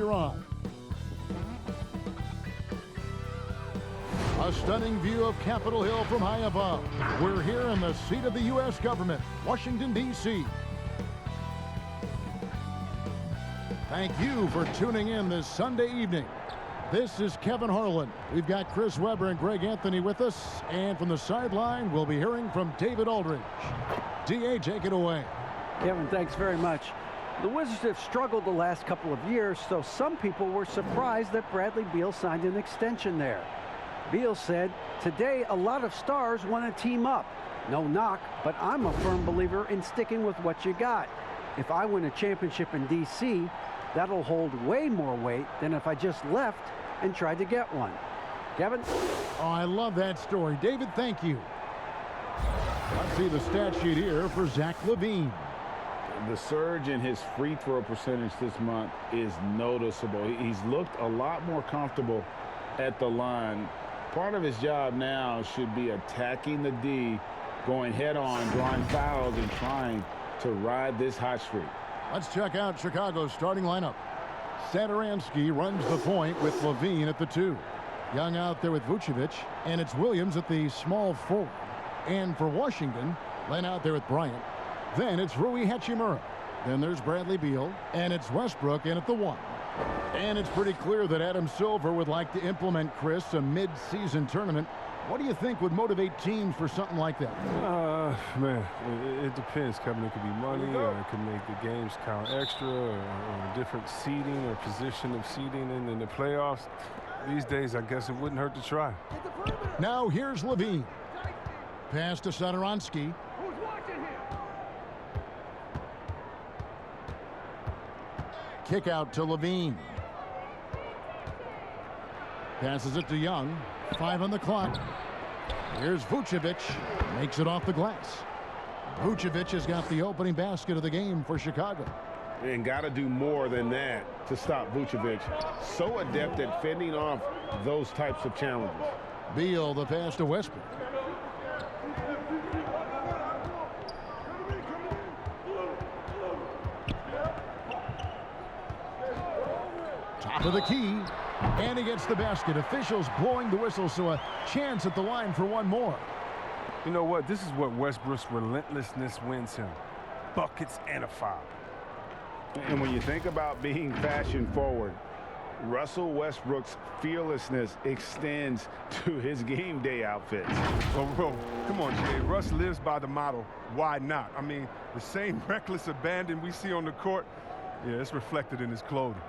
later on. A stunning view of Capitol Hill from high above. We're here in the seat of the U.S. government, Washington, D.C. Thank you for tuning in this Sunday evening. This is Kevin Harlan. We've got Chris Webber and Greg Anthony with us. And from the sideline, we'll be hearing from David Aldridge. D.A., take it away. Kevin, thanks very much. The Wizards have struggled the last couple of years, so some people were surprised that Bradley Beal signed an extension there. Beal said, "Today, a lot of stars want to team up. No knock, but I'm a firm believer in sticking with what you got. If I win a championship in D.C., that'll hold way more weight than if I just left and tried to get one." Kevin? Oh, I love that story. David, thank you. Let's see the stat sheet here for Zach LaVine. The surge in his free throw percentage this month is noticeable. He's looked a lot more comfortable at the line. Part of his job now should be attacking the D, going head-on, drawing fouls, and trying to ride this hot streak. Let's check out Chicago's starting lineup. Satoransky runs the point with LaVine at the 2. Young out there with Vucevic, and it's Williams at the small forward. And for Washington, Len out there with Bryant. Then it's Rui Hachimura. Then there's Bradley Beal, and it's Westbrook in at the 1. And it's pretty clear that Adam Silver would like to implement, Chris, a mid-season tournament. What do you think would motivate teams for something like that? Man, it depends, Kevin. It could be money, or it could make the games count extra, or different seeding or position of seeding in the playoffs. These days, I guess it wouldn't hurt to try. Now here's LaVine. Pass to Satoransky. Kick out to LaVine. Passes it to Young. 5 on the clock. Here's Vucevic. Makes it off the glass. Vucevic has got the opening basket of the game for Chicago. And got to do more than that to stop Vucevic. So adept at fending off those types of challenges. Beal, the pass to Westbrook. Top of the key. And he gets the basket. Officials blowing the whistle, so a chance at the line for one more. You know what? This is what Westbrook's relentlessness wins him. Buckets and a foul. And when you think about being fashion forward, Russell Westbrook's fearlessness extends to his game day outfits. Well, come on, Jay. Russ lives by the motto, why not? I mean, the same reckless abandon we see on the court, yeah, it's reflected in his clothing.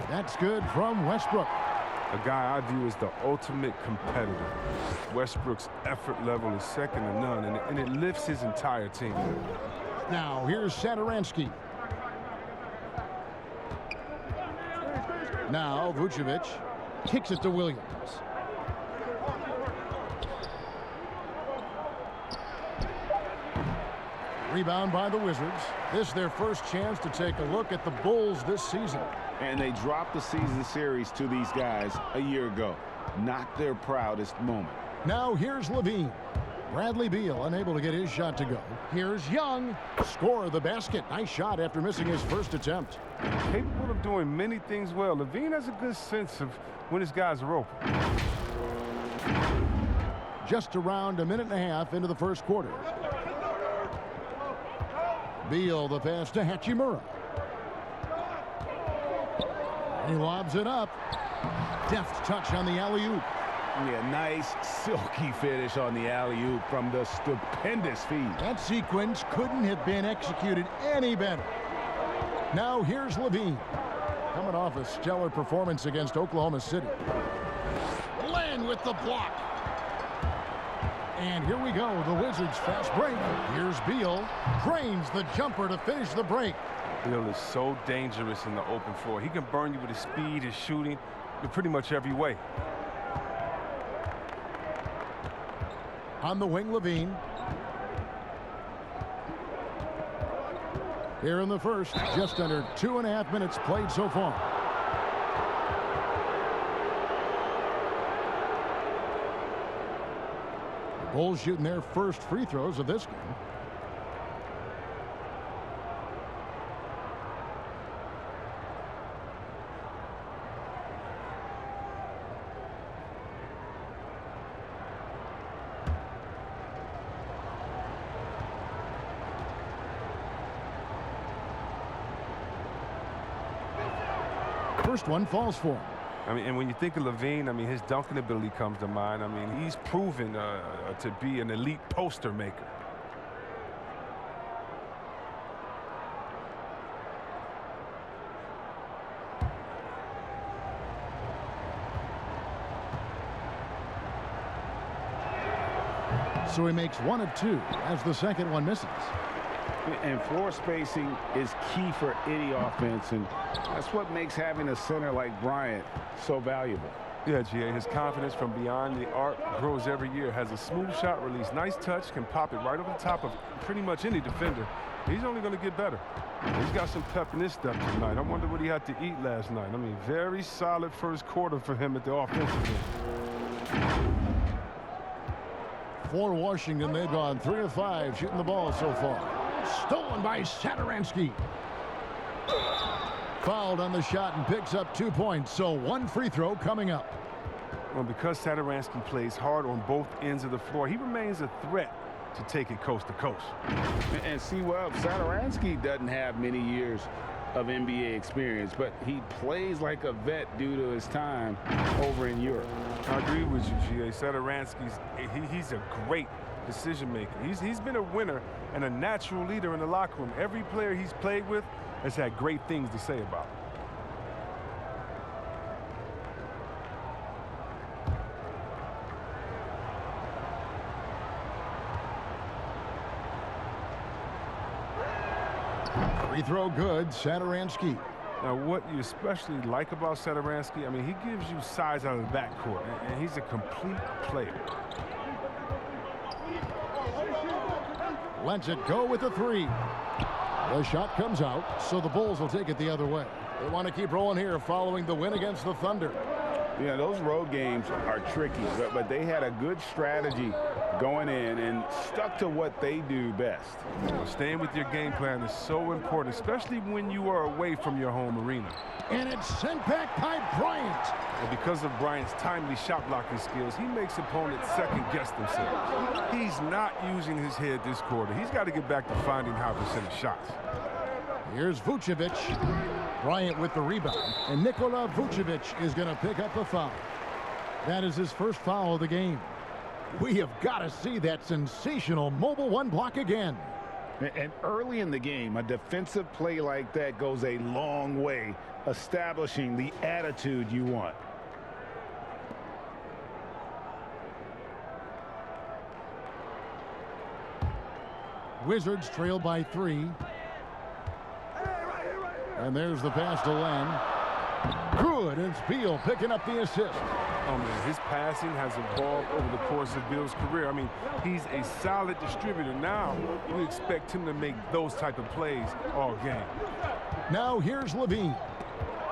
That's good from Westbrook. A guy I view as the ultimate competitor. Westbrook's effort level is second to none, and it lifts his entire team. Now, here's Satoransky. Now, Vucevic kicks it to Williams. Rebound by the Wizards. This is their first chance to take a look at the Bulls this season. And they dropped the season series to these guys a year ago. Not their proudest moment. Now here's LaVine. Bradley Beal unable to get his shot to go. Here's Young. Score the basket. Nice shot after missing his first attempt. Capable of doing many things well. LaVine has a good sense of when his guys are open. Just around a minute and a half into the first quarter. Beal, the pass to Hachimura. He lobs it up. Deft touch on the alley-oop. Yeah, nice silky finish on the alley-oop from the stupendous feed. That sequence couldn't have been executed any better. Now here's LaVine. Coming off a stellar performance against Oklahoma City. Len with the block. And here we go, the Wizards fast break. Here's Beal. Drains the jumper to finish the break. Beal is so dangerous in the open floor. He can burn you with his speed, his shooting, in pretty much every way. On the wing, LaVine. Here in the first, just under 2.5 minutes played so far. Bulls shooting their first free throws of this game. First one falls for him. I mean, and when you think of Levine, I mean, his dunking ability comes to mind. I mean, he's proven to be an elite poster maker. So he makes 1 of 2 as the second one misses. And floor spacing is key for any offense, and that's what makes having a center like Bryant so valuable. Yeah, GA, his confidence from beyond the arc grows every year. Has a smooth shot release, nice touch, can pop it right over the top of pretty much any defender. He's only going to get better. He's got some pep in his step tonight. I wonder what he had to eat last night. I mean, very solid first quarter for him at the offensive end. For Washington, they've gone 3 of 5 shooting the ball so far. Stolen by Satoransky. Fouled on the shot and picks up 2 points, so 1 free throw coming up. Well, because Satoransky plays hard on both ends of the floor, he remains a threat to take it coast to coast. And see, well, Satoransky doesn't have many years of NBA experience, but he plays like a vet due to his time over in Europe. I agree with you, G.A. Satoransky's he's a great decision maker. He's been a winner and a natural leader in the locker room. Every player he's played with has had great things to say about him. Free throw good, Satoransky. Now, what you especially like about Satoransky, I mean, he gives you size out of the backcourt, and he's a complete player. Lets it go with a 3. The shot comes out, so the Bulls will take it the other way. They want to keep rolling here following the win against the Thunder. Yeah, those road games are tricky, but they had a good strategy going in and stuck to what they do best. Well, staying with your game plan is so important, especially when you are away from your home arena. And it's sent back by Bryant. And because of Bryant's timely shot blocking skills, he makes opponents second-guess themselves. He's not using his head this quarter. He's got to get back to finding high percentage shots. Here's Vucevic. Bryant with the rebound. And Nikola Vucevic is going to pick up a foul. That is his first foul of the game. We have got to see that sensational mobile 1 block again. And early in the game, a defensive play like that goes a long way, establishing the attitude you want. Wizards trail by 3. And there's the pass to Len. Good, and it's Beal picking up the assist. Oh, man, his passing has evolved over the course of Beal's career. I mean, he's a solid distributor. Now, we expect him to make those type of plays all game. Now here's Levine.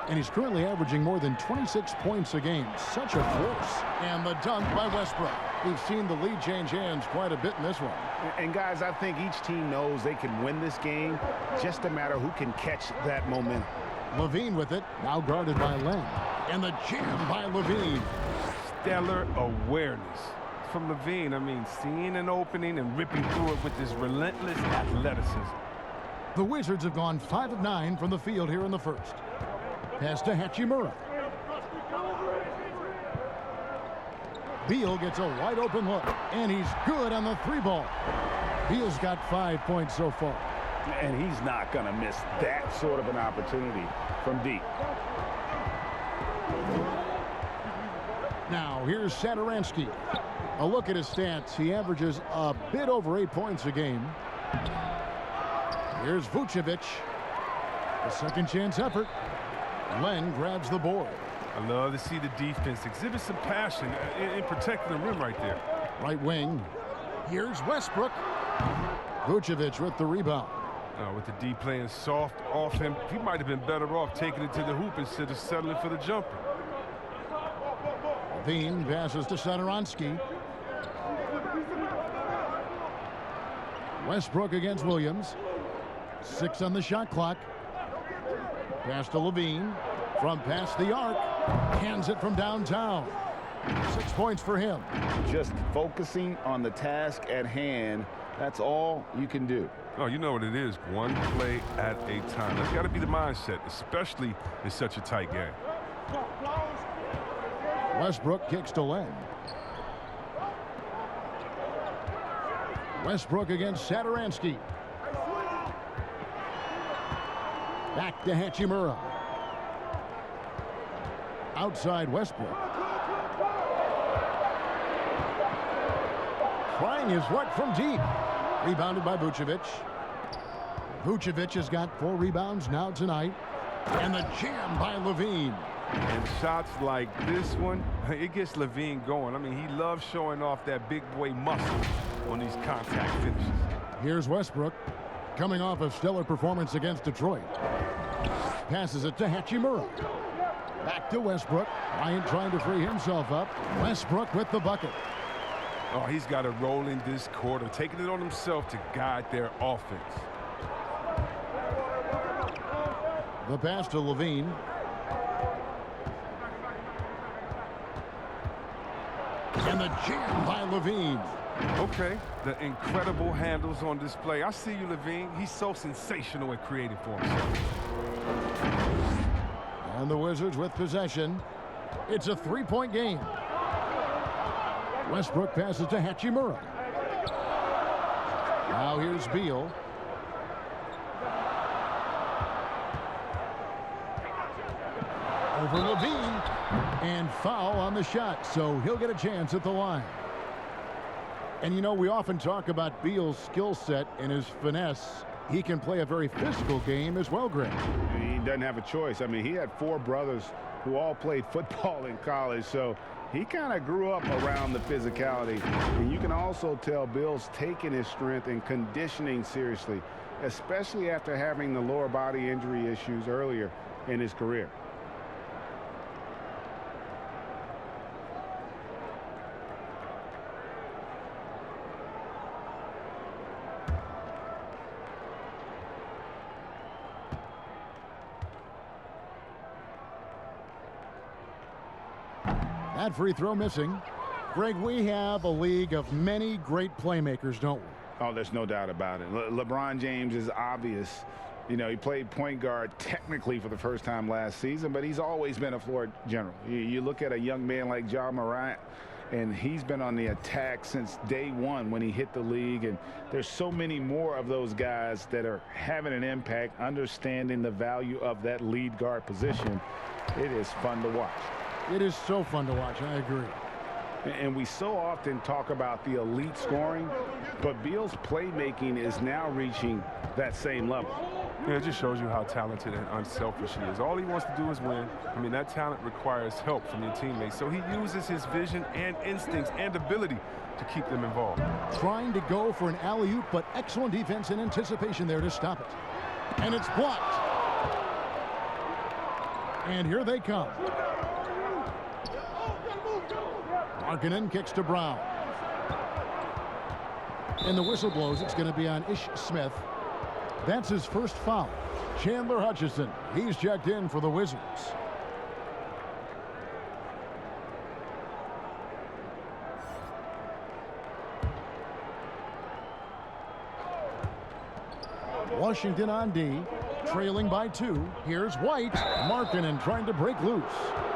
And he's currently averaging more than 26 points a game. Such a force. And the dunk by Westbrook. We've seen the lead change hands quite a bit in this one. And guys, I think each team knows they can win this game. Just a matter who can catch that momentum. Levine with it, now guarded by Len. And the jam by Levine. Stellar awareness from Levine. I mean, seeing an opening and ripping through it with this relentless athleticism. The Wizards have gone 5 of 9 from the field here in the first. Pass to Hachimura. Beal gets a wide open look, and he's good on the 3-ball. Beal's got 5 points so far. And he's not going to miss that sort of an opportunity from deep. Now, here's Satoransky. A look at his stats. He averages a bit over 8 points a game. Here's Vucevic. A second chance effort. Len grabs the board. I love to see the defense exhibit some passion in protecting the rim right there. Right wing. Here's Westbrook. Vucevic with the rebound. With the D playing soft off him, he might have been better off taking it to the hoop instead of settling for the jumper. Levine passes to Satoransky. Westbrook against Williams. 6 on the shot clock. Pass to Levine. From past the arc. Hands it from downtown. 6 points for him. Just focusing on the task at hand. That's all you can do. Oh, you know what it is. One play at a time. That's got to be the mindset, especially in such a tight game. Westbrook kicks to Len. Westbrook against Satoransky. Back to Hachimura. Outside Westbrook. Trying his luck from deep. Rebounded by Vucevic. Vucevic has got 4 rebounds now tonight. And the jam by Levine. And shots like this one, it gets Levine going. I mean, he loves showing off that big boy muscle on these contact finishes. Here's Westbrook coming off a stellar performance against Detroit. Passes it to Hachimura. Back to Westbrook. Bryant trying to free himself up. Westbrook with the bucket. Oh, he's got a role in this quarter, taking it on himself to guide their offense. The pass to Levine. And the jam by Levine. Okay, the incredible handles on display. I see you, Levine. He's so sensational at creating for himself. And the Wizards with possession. It's a 3-point game. Westbrook passes to Hachimura. Now here's Beal. Over Levine. And foul on the shot, so he'll get a chance at the line. And you know, we often talk about Beal's skill set and his finesse. He can play a very physical game as well, Greg. He doesn't have a choice. I mean, he had 4 brothers who all played football in college, so he kind of grew up around the physicality. And you can also tell Bill's taking his strength and conditioning seriously, especially after having the lower body injury issues earlier in his career. That free throw missing. Greg, we have a league of many great playmakers, don't we? Oh, there's no doubt about it. LeBron James is obvious. You know, he played point guard technically for the first time last season, but he's always been a floor general. You look at a young man like Ja Morant, and he's been on the attack since day one when he hit the league. And there's so many more of those guys that are having an impact, understanding the value of that lead guard position. It is fun to watch. It is so fun to watch. I agree. And we so often talk about the elite scoring, but Beal's playmaking is now reaching that same level. Yeah, it just shows you how talented and unselfish he is. All he wants to do is win. I mean, that talent requires help from your teammates, so he uses his vision and instincts and ability to keep them involved. Trying to go for an alley-oop, but excellent defense and anticipation there to stop it. And it's blocked. And here they come. Markkanen kicks to Brown. And the whistle blows. It's going to be on Ish Smith. That's his first foul. Chandler Hutchison. He's checked in for the Wizards. Washington on D. Trailing by 2. Here's White. Markkanen trying to break loose.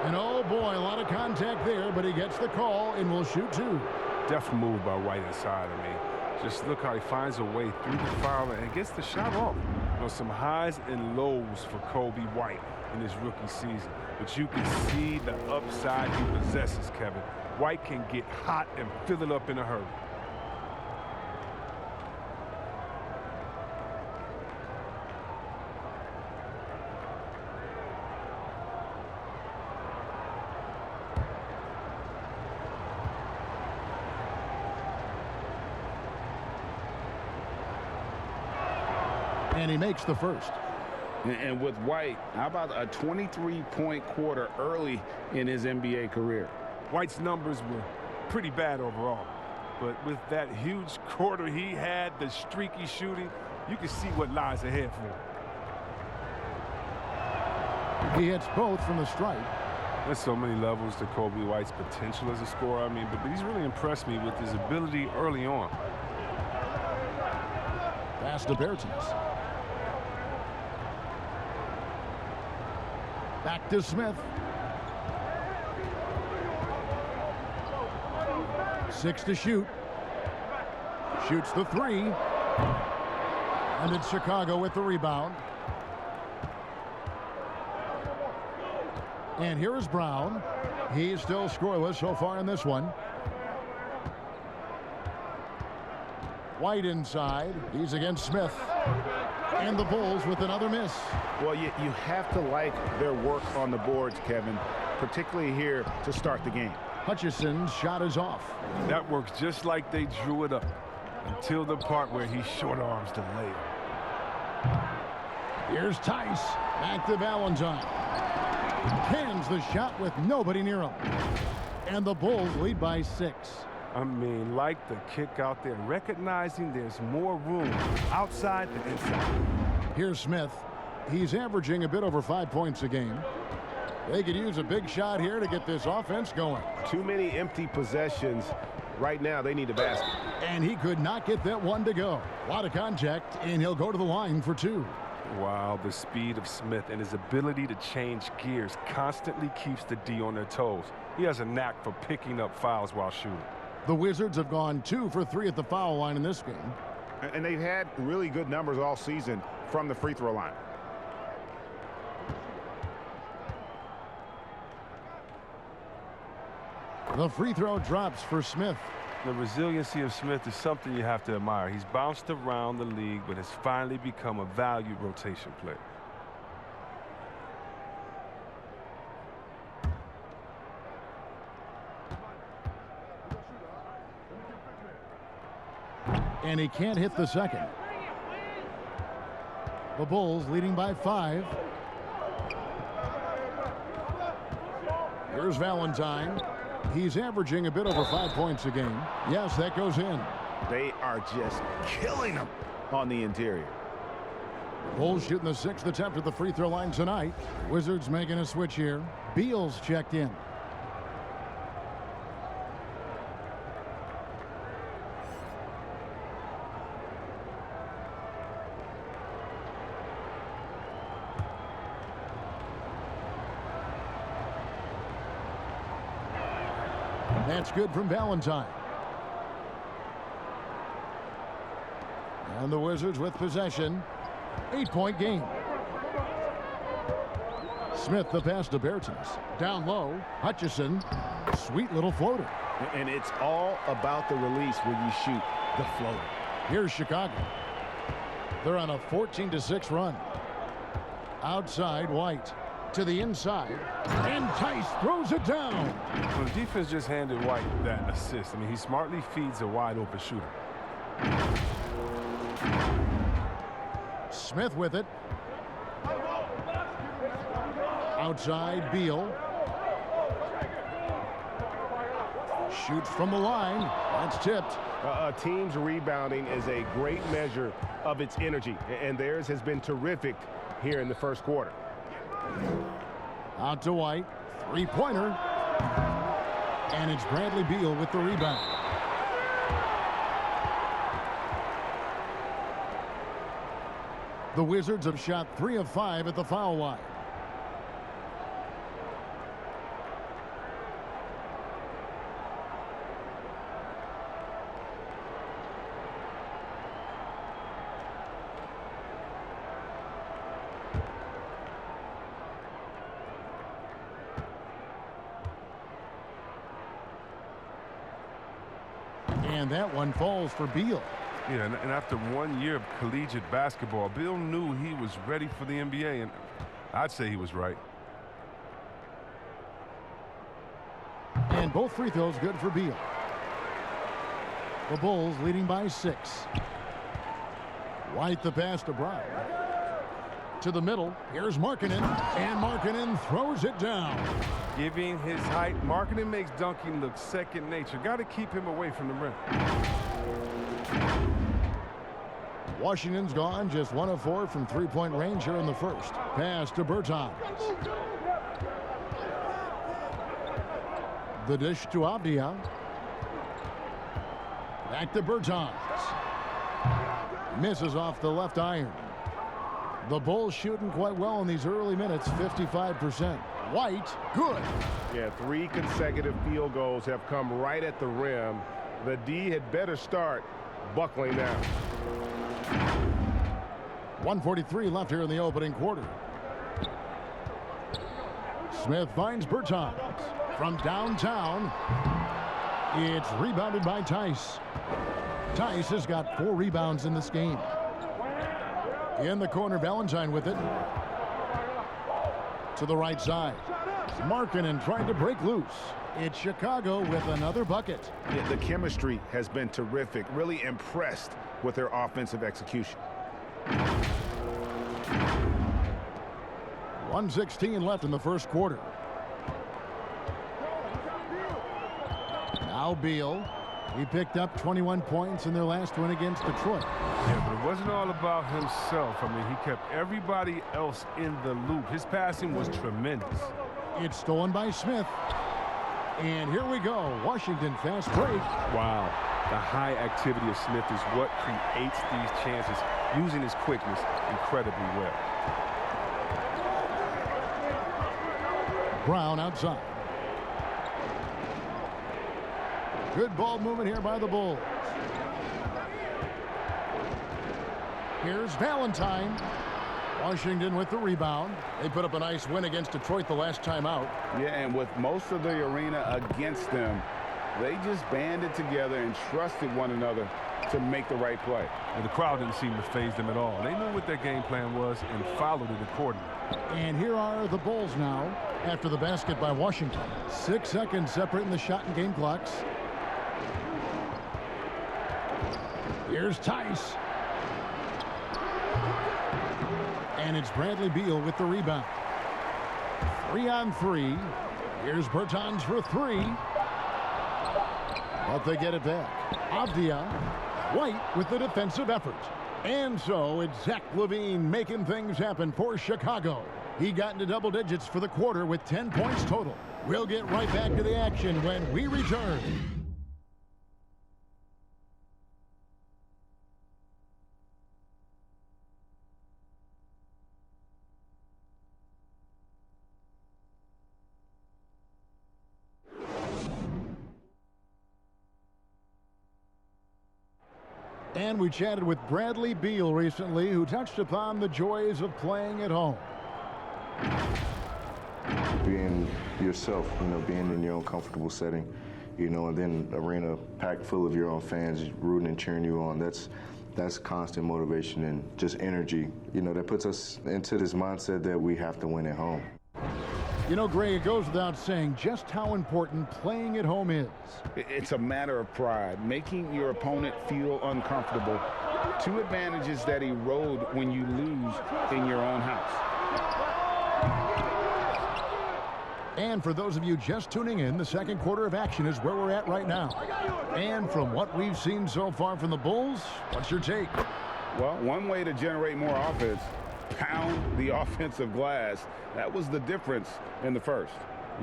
And oh boy, a lot of contact there, but he gets the call and will shoot 2. Deft move by White inside of me. Just look how he finds a way through the foul and gets the shot off. You know, some highs and lows for Kobe White in his rookie season. But you can see the upside he possesses, Kevin. White can get hot and fill it up in a hurry. And he makes the first. And with White, how about a 23-point quarter early in his NBA career? White's numbers were pretty bad overall. but with that huge quarter he had, the streaky shooting, you can see what lies ahead for him. He hits both from the stripe. There's so many levels to Kobe White's potential as a scorer. I mean, but he's really impressed me with his ability early on. Pass to Bertens. Back to Smith. 6 to shoot. Shoots the 3. And it's Chicago with the rebound. And here is Brown. He's still scoreless so far in this one. White inside. He's against Smith. And the Bulls with another miss. Well, you have to like their work on the boards, Kevin, particularly here to start the game. Hutchison's shot is off. That works just like they drew it up until the part where he short arms the layup. Here's Tice. Back to Valentine. Cans the shot with nobody near him. And the Bulls lead by 6. I mean, like the kick out there, recognizing there's more room outside than inside. Here's Smith. He's averaging a bit over 5 points a game. They could use a big shot here to get this offense going. Too many empty possessions. Right now, they need a basket. And he could not get that one to go. A lot of contact, and he'll go to the line for 2. Wow, the speed of Smith and his ability to change gears constantly keeps the D on their toes. He has a knack for picking up fouls while shooting. The Wizards have gone 2 for 3 at the foul line in this game. And they've had really good numbers all season from the free throw line. The free throw drops for Smith. The resiliency of Smith is something you have to admire. He's bounced around the league, but has finally become a valued rotation player. And he can't hit the second. The Bulls leading by 5. Here's Valentine. He's averaging a bit over 5 points a game. Yes, that goes in. They are just killing them on the interior. Bulls shooting the 6th attempt at the free throw line tonight. Wizards making a switch here. Beal's checked in. That's good from Valentine. And the Wizards with possession. 8-point game. Smith the pass to Bertens. Down low. Hutchison. Sweet little floater. And it's all about the release when you shoot the floater. Here's Chicago. They're on a 14-6 run. Outside, White. To the inside. And Tice throws it down. Well, the defense just handed White that assist. I mean, he smartly feeds a wide-open shooter. Smith with it. Outside, Beal. Shoots from the line. That's tipped. A team's rebounding is a great measure of its energy, and theirs has been terrific here in the first quarter. Out to White. Three-pointer. And it's Bradley Beal with the rebound. The Wizards have shot 3 of 5 at the foul line. And that one falls for Beal. Yeah, and after 1 year of collegiate basketball, Bill knew he was ready for the NBA, and I'd say he was right. And both free throws good for Beal. The Bulls leading by 6. White the pass to Brown. to the middle. Here's Markkanen, and Markkanen throws it down. Giving his height, Markkanen makes dunking look second nature. Got to keep him away from the rim. Washington's gone just 1 of 4 from three-point range here in the first. Pass to Bertans. The dish to Avdia. Back to Bertans. Misses off the left iron. The Bulls shooting quite well in these early minutes, 55%. White, good. Yeah, 3 consecutive field goals have come right at the rim. The D had better start buckling down. 1:43 left here in the opening quarter. Smith finds Bertans from downtown. It's rebounded by Tice. Tice has got 4 rebounds in this game. In the corner, Valentine with it. To the right side. Markkanen trying to break loose. It's Chicago with another bucket. Yeah, the chemistry has been terrific. Really impressed with their offensive execution. 1:16 left in the first quarter. Now Beal. He picked up 21 points in their last win against Detroit. Yeah, but it wasn't all about himself. I mean, he kept everybody else in the loop. His passing was tremendous. It's stolen by Smith. And here we go. Washington fast break. Wow. The high activity of Smith is what creates these chances, using his quickness incredibly well. Brown outside. Good ball movement here by the Bulls. Here's Valentine. Washington with the rebound. They put up a nice win against Detroit the last time out. Yeah, and with most of the arena against them, they just banded together and trusted one another to make the right play. And the crowd didn't seem to faze them at all. They knew what their game plan was and followed it accordingly. And here are the Bulls now after the basket by Washington. 6 seconds separating the shot and game clocks. Here's Tice. And it's Bradley Beal with the rebound. 3 on 3. Here's Bertans for 3. But they get it back. Avdia. White with the defensive effort. And so it's Zach LaVine making things happen for Chicago. He got into double digits for the quarter with 10 points total. We'll get right back to the action when we return. And we chatted with Bradley Beal recently, who touched upon the joys of playing at home. Being yourself, being in your own comfortable setting, and then arena packed full of your own fans rooting and cheering you on. That's constant motivation and just energy, that puts us into this mindset that we have to win at home. Greg, it goes without saying just how important playing at home is. It's a matter of pride, making your opponent feel uncomfortable. 2 advantages that erode when you lose in your own house. And for those of you just tuning in, the second quarter of action is where we're at right now. And from what we've seen so far from the Bulls, what's your take? Well, one way to generate more offense, pound the offensive glass. That was the difference in the first.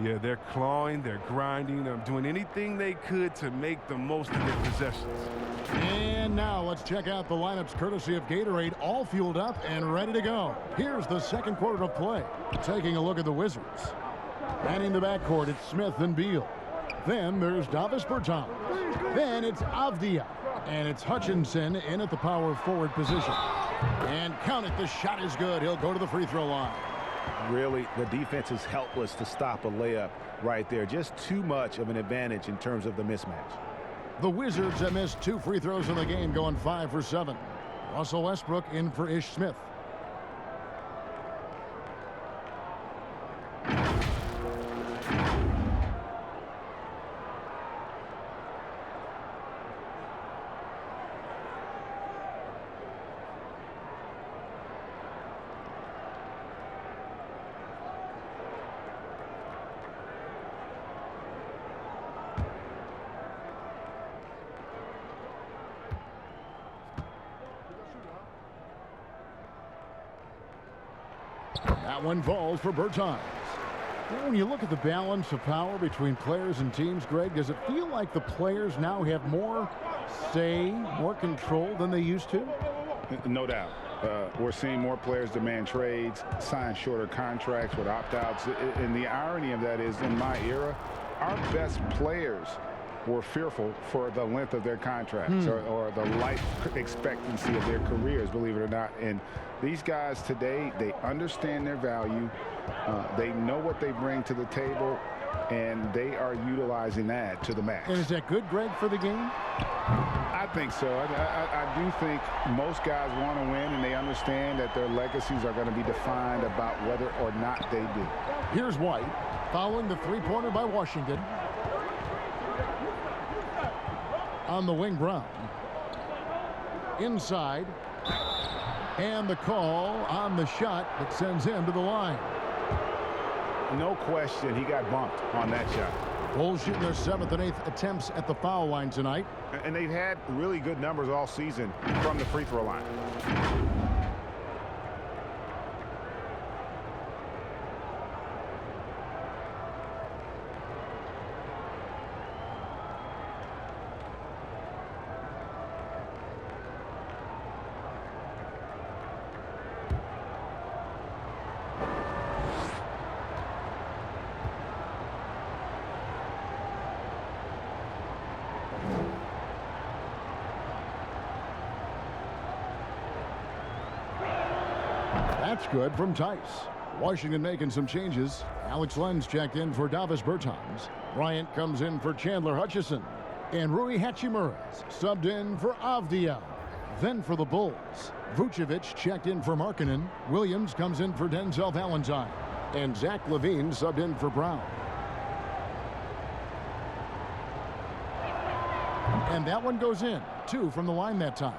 Yeah, they're clawing, they're grinding, they're doing anything they could to make the most of their possessions. And now let's check out the lineups courtesy of Gatorade, all fueled up and ready to go. Here's the second quarter of play. Taking a look at the Wizards. Manning the backcourt, it's Smith and Beal. Then there's Davis Bertans. Then it's Avdia. And it's Hutchinson in at the power forward position. And count it, the shot is good. He'll go to the free throw line. Really, the defense is helpless to stop a layup right there. Just too much of an advantage in terms of the mismatch. The Wizards have missed 2 free throws in the game, going 5 for 7. Russell Westbrook in for Ish Smith. That one falls for Bertans. When you look at the balance of power between players and teams, Greg, does it feel like the players now have more say, more control than they used to? No doubt. We're seeing more players demand trades, sign shorter contracts with opt-outs. And the irony of that is, in my era, our best players were fearful for the length of their contracts or the life expectancy of their careers, believe it or not. And these guys today, they understand their value. They know what they bring to the table, and they are utilizing that to the max. And is that good, Greg, for the game? I think so. I do think most guys want to win, and they understand that their legacies are going to be defined about whether or not they do. Here's White, following the three-pointer by Washington. On the wing, Brown. Inside. And the call on the shot that sends him to the line. No question, he got bumped on that shot. Bulls shooting their 7th and 8th attempts at the foul line tonight. And they've had really good numbers all season from the free throw line. That's good from Tice. Washington making some changes. Alex Lenz checked in for Davis Bertans. Bryant comes in for Chandler Hutchison. And Rui Hachimura's subbed in for Avdia. Then for the Bulls, Vucevic checked in for Markkanen. Williams comes in for Denzel Valentine. And Zach LaVine subbed in for Brown. And that one goes in. 2 from the line that time.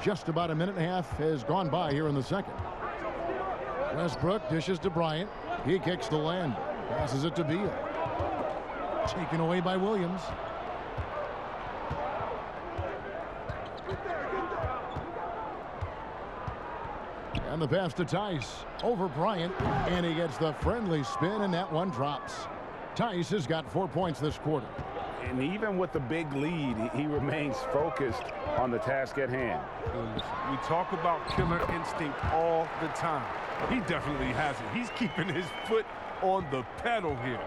Just about a minute and a half has gone by here in the second. Westbrook dishes to Bryant. He kicks the land. Passes it to Beal. Taken away by Williams. And the pass to Tice. Over Bryant. And he gets the friendly spin, and that one drops. Tice has got 4 points this quarter. And even with the big lead, he remains focused on the task at hand. We talk about killer instinct all the time. He definitely has it. He's keeping his foot on the pedal here.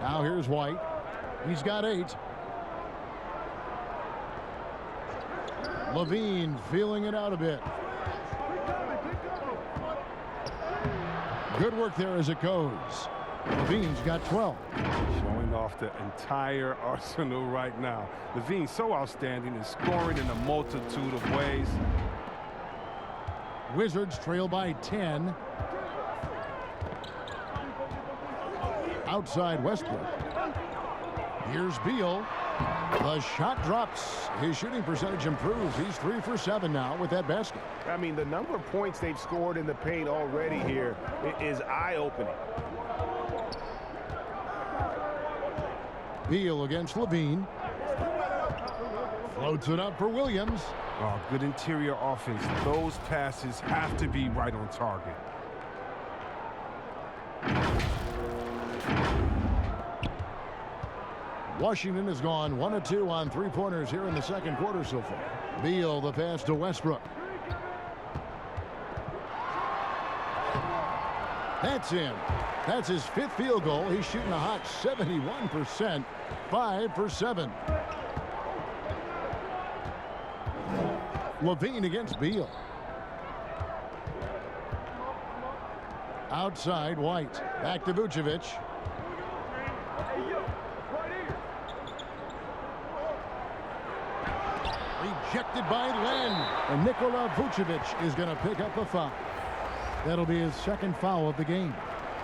Now here's White. He's got 8. LaVine feeling it out a bit. Good work there as it goes. LaVine's got 12. Showing off the entire arsenal right now. LaVine so outstanding and scoring in a multitude of ways. Wizards trail by 10. Outside Westbrook. Here's Beal. The shot drops. His shooting percentage improves. He's 3 for 7 now with that basket. I mean, the number of points they've scored in the paint already here is eye-opening. Beal against LaVine. Floats it up for Williams. Oh, good interior offense. Those passes have to be right on target. Washington has gone 1 of 2 on three-pointers here in the second quarter so far. Beal, the pass to Westbrook. That's in. That's his 5th field goal. He's shooting a hot 71%. 5 for 7. LaVine against Beal. Outside White. Back to Vucevic. Rejected by Len. And Nikola Vucevic is going to pick up the foul. That'll be his 2nd foul of the game.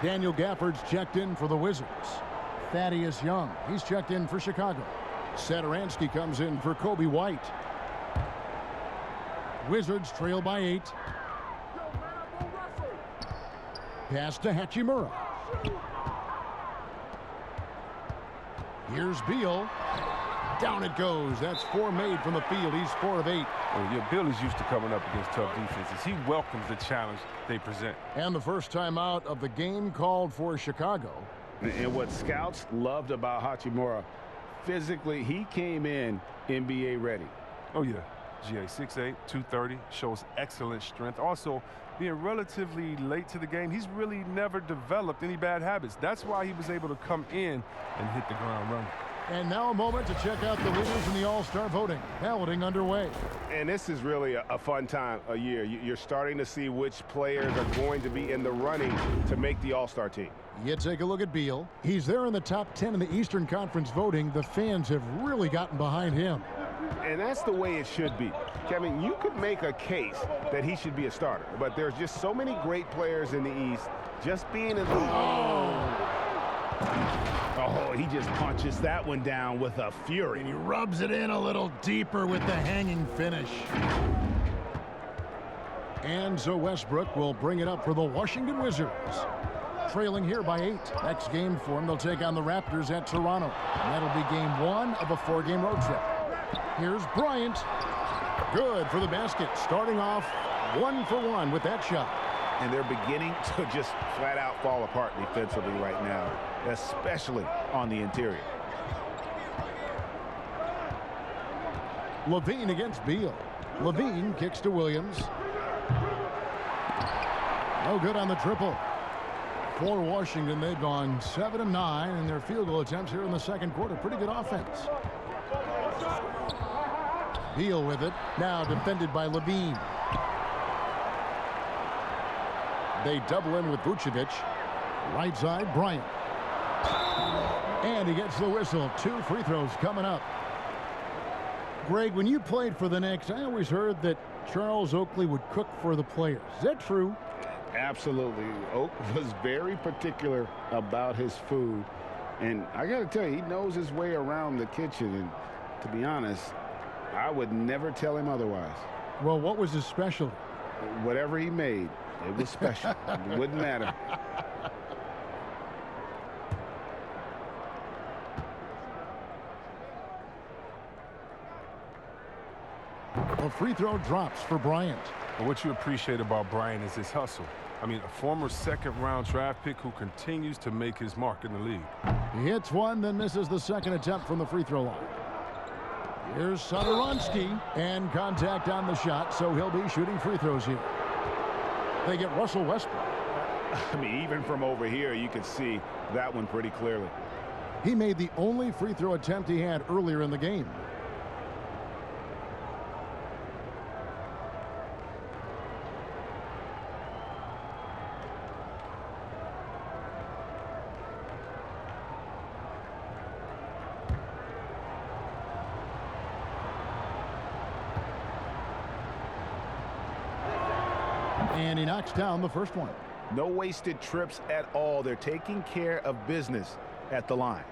Daniel Gafford's checked in for the Wizards. Thaddeus Young, he's checked in for Chicago. Satoransky comes in for Kobe White. Wizards trail by 8. Pass to Down it goes. That's 4 made from the field. He's 4 of 8. Well, yeah, Bill is used to coming up against tough defenses. He welcomes the challenge they present. And the first time out of the game called for Chicago. And what scouts loved about Hachimura, physically, he came in NBA ready. Oh, yeah. GA 6'8", 230, shows excellent strength. Also, being relatively late to the game, he's really never developed any bad habits. That's why he was able to come in and hit the ground running. And now a moment to check out the leaders in the All-Star voting. Balloting underway. And this is really a fun time of year. You're starting to see which players are going to be in the running to make the All-Star team. You take a look at Beal. He's there in the top 10 in the Eastern Conference voting. The fans have really gotten behind him. And that's the way it should be. Kevin, you could make a case that he should be a starter, but there's just so many great players in the East. Just being in the... Oh, he just punches that one down with a fury. And he rubs it in a little deeper with the hanging finish. And so Westbrook will bring it up for the Washington Wizards. Trailing here by 8. Next game for them, they'll take on the Raptors at Toronto. And that'll be game 1 of a 4-game road trip. Here's Bryant. Good for the basket. Starting off 1 for 1 with that shot. And they're beginning to just flat out fall apart defensively right now, especially on the interior. Levine against Beal. Levine kicks to Williams. No good on the triple. For Washington, they've gone 7 of 9 in their field goal attempts here in the second quarter. Pretty good offense. Beal with it. Now defended by Levine. They double in with Vucevic. Right side, Bryant. And he gets the whistle. 2 free throws coming up. Greg, when you played for the Knicks, I always heard that Charles Oakley would cook for the players. Is that true? Absolutely. Oak was very particular about his food. And I got to tell you, he knows his way around the kitchen. And to be honest, I would never tell him otherwise. Well, what was his specialty? Whatever he made, it was special. It wouldn't matter. A free throw drops for Bryant. But what you appreciate about Bryant is his hustle. I mean, a former second-round draft pick who continues to make his mark in the league. He hits one, then misses the second attempt from the free throw line. Here's Satoransky, and contact on the shot, so he'll be shooting free throws here. They get Russell Westbrook. I mean, even from over here, you can see that one pretty clearly. He made the only free throw attempt he had earlier in the game. And he knocks down the first one. No wasted trips at all. They're taking care of business at the line.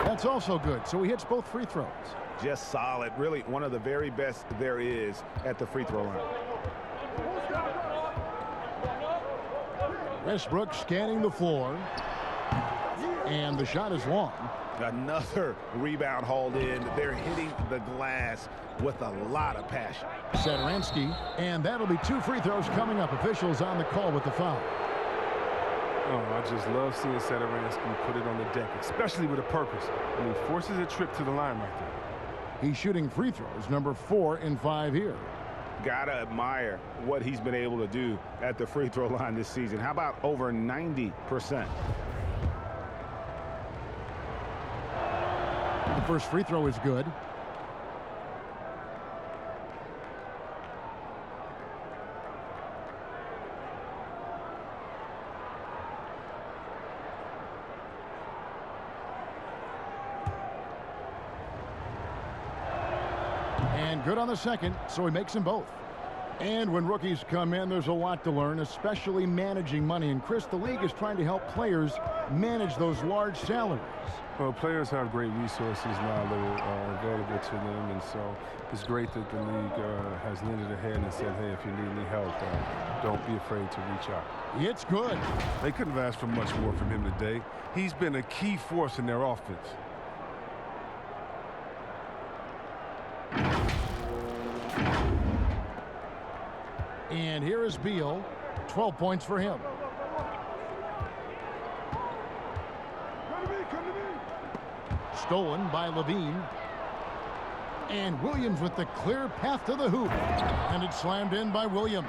That's also good. So he hits both free throws. Just solid. Really one of the very best there is at the free throw line. Westbrook scanning the floor. And the shot is long. Another rebound hauled in. They're hitting the glass with a lot of passion. Satoransky. And that'll be 2 free throws coming up. Officials on the call with the foul. Oh, I just love seeing Satoransky put it on the deck, especially with a purpose. I mean, forces a trip to the line right there. He's shooting free throws, number 4 in 5 here. Gotta admire what he's been able to do at the free throw line this season. How about over 90%? The first free throw is good. And good on the second, so he makes them both. And when rookies come in, there's a lot to learn, especially managing money. And Chris, the league is trying to help players manage those large salaries. Well, players have great resources now that are available to them, and so it's great that the league has lended a hand and said, hey, if you need any help, don't be afraid to reach out. It's good. They couldn't have asked for much more from him today. He's been a key force in their offense. And here is Beal. 12 points for him. Stolen by Levine. And Williams with the clear path to the hoop. And it's slammed in by Williams.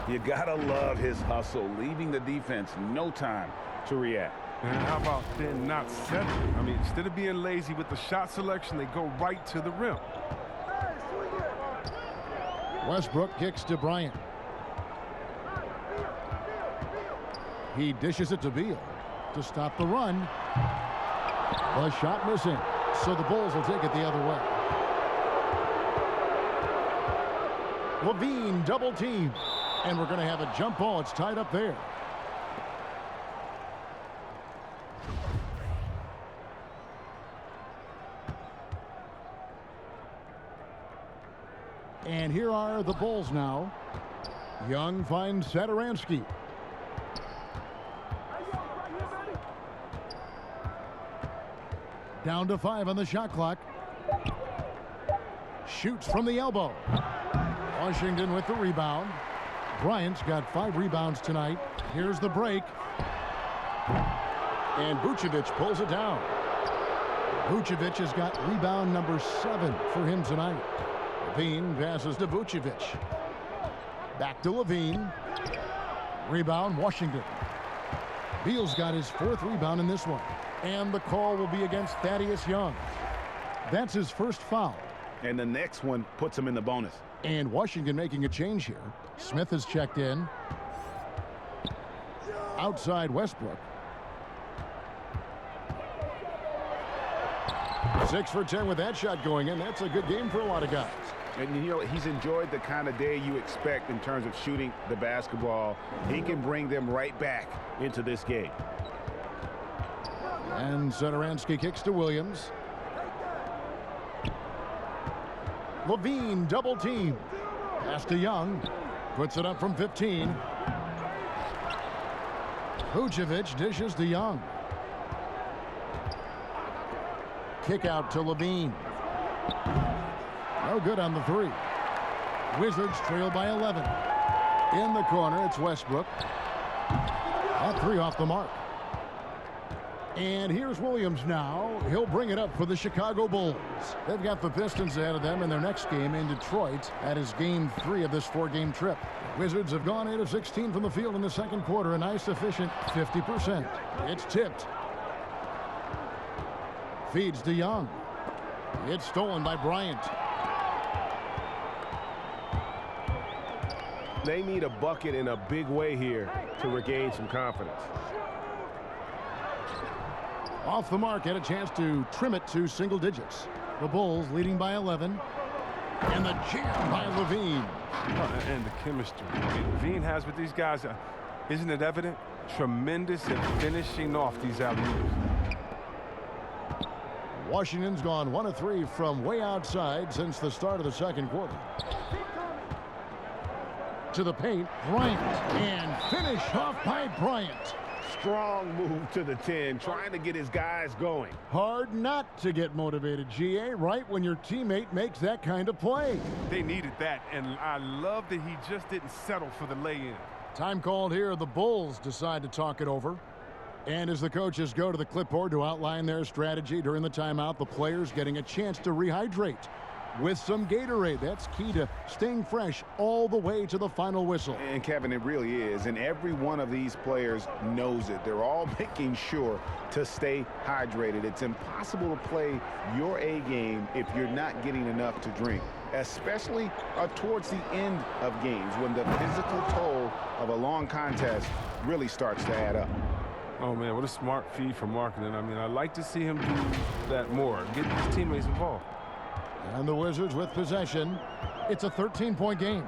You gotta love his hustle, leaving the defense no time to react. And how about then not settling? I mean, instead of being lazy with the shot selection, they go right to the rim. Westbrook kicks to Bryant. He dishes it to Beal to stop the run. The shot missing, so the Bulls will take it the other way. Levine double team, and we're going to have a jump ball. It's tied up there. And here are the Bulls now. Young finds Satoransky. Down to 5 on the shot clock. Shoots from the elbow. Washington with the rebound. Bryant's got 5 rebounds tonight. Here's the break. And Vucevic pulls it down. Vucevic has got rebound number 7 for him tonight. Levine passes to Vucevic. Back to Levine. Rebound, Washington. Beal's got his 4th rebound in this one. And the call will be against Thaddeus Young. That's his first foul. And the next one puts him in the bonus. And Washington making a change here. Smith has checked in. Outside Westbrook. 6 for 10 with that shot going in. That's a good game for a lot of guys. And, you know, he's enjoyed the kind of day you expect in terms of shooting the basketball. He can bring them right back into this game. And Satoransky kicks to Williams. Levine double team. Pass to Young. Puts it up from 15. Vucevic dishes to Young. Kick out to Levine. No good on the 3. Wizards trail by 11. In the corner, it's Westbrook. That 3 off the mark. And here's Williams now. He'll bring it up for the Chicago Bulls. They've got the Pistons ahead of them in their next game in Detroit. That is game 3 of this 4-game trip. The Wizards have gone 8 of 16 from the field in the second quarter. A nice, efficient 50%. It's tipped. Feeds to Young. It's stolen by Bryant. They need a bucket in a big way here to regain some confidence. Off the mark, had a chance to trim it to single digits. The Bulls leading by 11. And the jam by Levine. And the chemistry Levine has with these guys, isn't it evident? Tremendous at finishing off these alley-oops. Washington's gone 1 of 3 from way outside since the start of the second quarter. To the paint, Bryant. And finish off by Bryant. Strong move to the 10, trying to get his guys going. Hard not to get motivated, GA, right when your teammate makes that kind of play. They needed that, and I love that he just didn't settle for the lay-in. Time called here. The Bulls decide to talk it over. And as the coaches go to the clipboard to outline their strategy during the timeout, the players getting a chance to rehydrate with some Gatorade. That's key to staying fresh all the way to the final whistle. And Kevin, it really is. And every one of these players knows it. They're all making sure to stay hydrated. It's impossible to play your A game if you're not getting enough to drink, especially towards the end of games when the physical toll of a long contest really starts to add up. Oh, man, what a smart feed for marketing. I mean, I'd like to see him do that more, get his teammates involved. And the Wizards with possession. It's a 13-point game.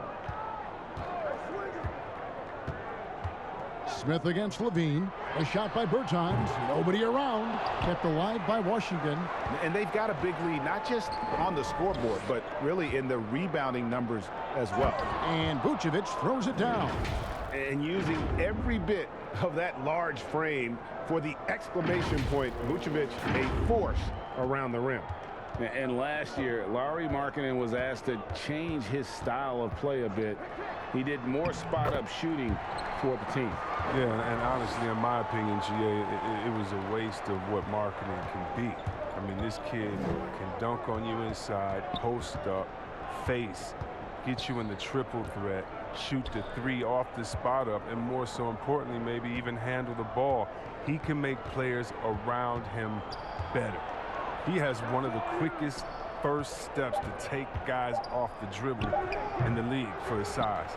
Smith against Levine. A shot by Bertans. Nobody around. Kept alive by Washington. And they've got a big lead, not just on the scoreboard, but really in the rebounding numbers as well. And Vucevic throws it down. And using every bit of that large frame for the exclamation point, Vucevic, a force around the rim. And last year, Lauri Markkanen was asked to change his style of play a bit. He did more spot-up shooting for the team. Yeah, and honestly, in my opinion, GA, it was a waste of what Markkanen can be. I mean, this kid can dunk on you inside, post up, face, get you in the triple threat, shoot the three off the spot up, and more so importantly, maybe even handle the ball. He can make players around him better. He has one of the quickest first steps to take guys off the dribble in the league for his size.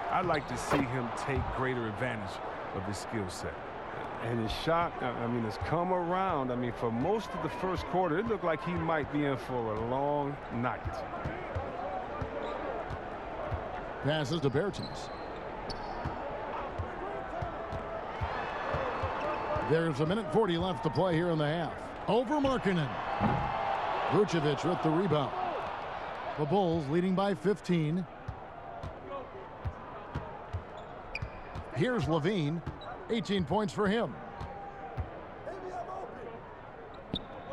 I'd like to see him take greater advantage of his skill set. And his shot, I mean, has come around. I mean, for most of the first quarter, it looked like he might be in for a long night. Passes to Bertans. There's 1:40 left to play here in the half. Over Markkanen. Vucevic with the rebound. The Bulls leading by 15. Here's Levine. 18 points for him.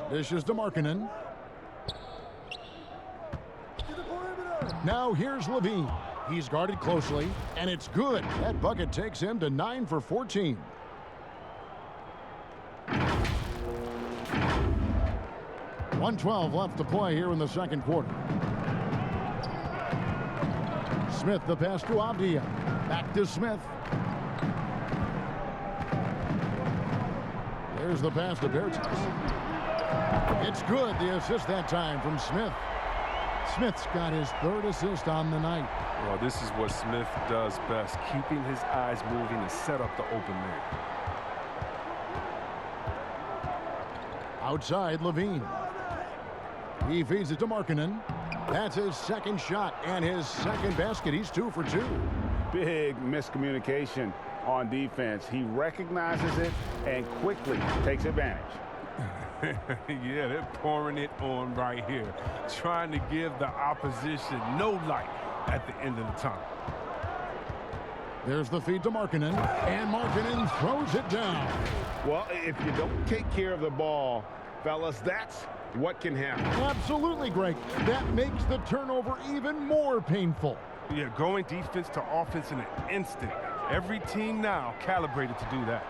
Dishes to Markkanen. Now here's Levine. He's guarded closely, and it's good. That bucket takes him to 9 for 14. .112 left to play here in the second quarter. Smith, the pass to Avdia. Back to Smith. There's the pass to Bertans. It's good. The assist that time from Smith. Smith's got his third assist on the night. Well, this is what Smith does best, keeping his eyes moving and set up the open man. Outside, Levine. He feeds it to Markkanen. That's his second shot and his second basket. He's 2 for 2. Big miscommunication on defense. He recognizes it and quickly takes advantage. Yeah, they're pouring it on right here, trying to give the opposition no light at the end of the tunnel. There's the feed to Markkanen, and Markkanen throws it down. Well, if you don't take care of the ball, fellas, that's what can happen. Absolutely, Greg. That makes the turnover even more painful. Yeah, going defense to offense in an instant. Every team now calibrated to do that.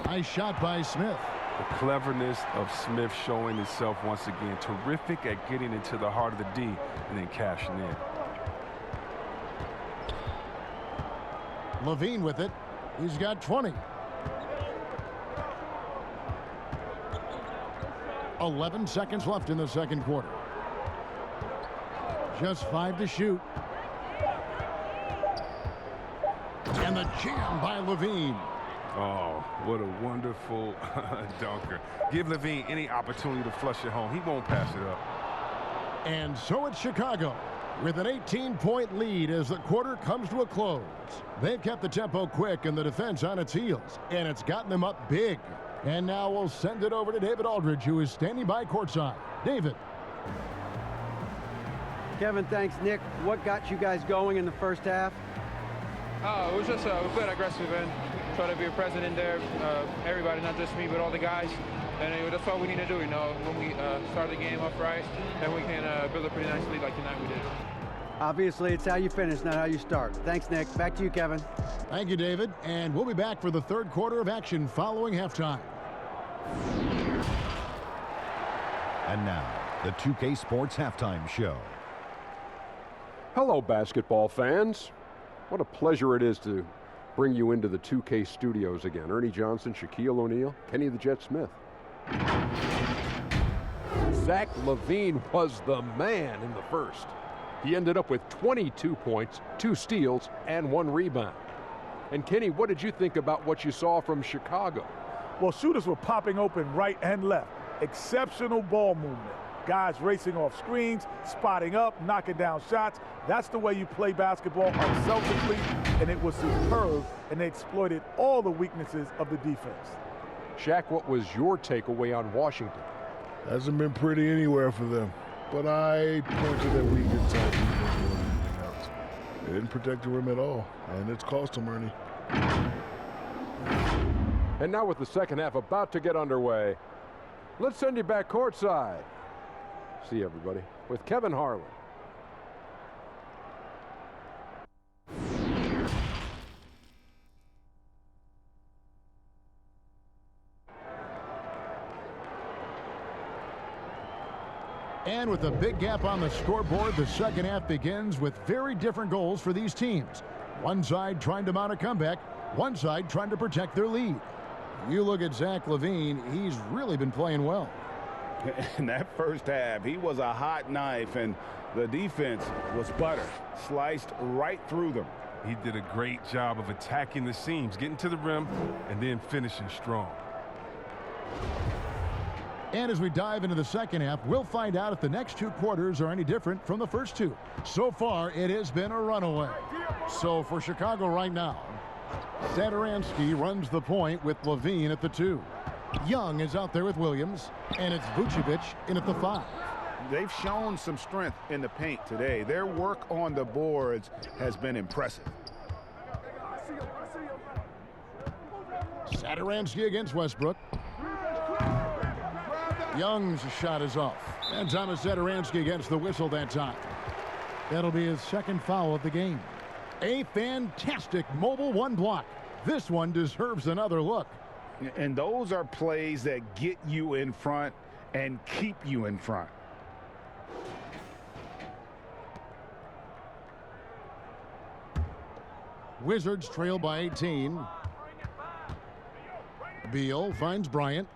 Nice shot by Smith. The cleverness of Smith showing itself once again. Terrific at getting into the heart of the D and then cashing in. Levine with it. He's got 20. 11 seconds left in the second quarter. Just 5 to shoot. And the jam by Levine. Oh, what a wonderful dunker. Give Levine any opportunity to flush it home. He won't pass it up. And so it's Chicago with an 18-point lead as the quarter comes to a close. They've kept the tempo quick and the defense on its heels, and it's gotten them up big. And now we'll send it over to David Aldridge, who is standing by courtside. David. Kevin, thanks, Nick. What got you guys going in the first half? It was just we played aggressive and try to be a present in there. Everybody, not just me, but all the guys. And that's what we need to do, you know, when we start the game off right, then we can build a pretty nice lead like tonight we did. Obviously, it's how you finish, not how you start. Thanks, Nick. Back to you, Kevin. Thank you, David. And we'll be back for the third quarter of action following halftime. And now, the 2K Sports Halftime Show. Hello, basketball fans. What a pleasure it is to bring you into the 2K studios again. Ernie Johnson, Shaquille O'Neal, Kenny the Jet Smith. Zach LaVine was the man in the first. He ended up with 22 points, 2 steals, and 1 rebound. And Kenny, what did you think about what you saw from Chicago? Well, shooters were popping open right and left. Exceptional ball movement. Guys racing off screens, spotting up, knocking down shots. That's the way you play basketball unselfishly, and it was superb, and they exploited all the weaknesses of the defense. Shaq, what was your takeaway on Washington? Hasn't been pretty anywhere for them, but I point to their weak inside defense more than anything else. They didn't protect the rim at all, and it's cost them, Ernie. And now with the second half about to get underway, let's send you back courtside. See everybody with Kevin Harlan. And with a big gap on the scoreboard, the second half begins with very different goals for these teams. One side trying to mount a comeback, one side trying to protect their lead. You look at Zach LaVine, he's really been playing well. In that first half, he was a hot knife, and the defense was butter, sliced right through them. He did a great job of attacking the seams, getting to the rim, and then finishing strong. And as we dive into the second half, we'll find out if the next two quarters are any different from the first two. So far, it has been a runaway. So for Chicago right now, Satoransky runs the point with LaVine at the 2. Young is out there with Williams, and it's Vucevic in at the 5. They've shown some strength in the paint today. Their work on the boards has been impressive. Satoransky against Westbrook. Young's shot is off. And Thomas Satoransky against the whistle that time. That'll be his second foul of the game. A fantastic mobile one block. This one deserves another look. And those are plays that get you in front and keep you in front. Wizards trail by 18. Beal finds Bryant.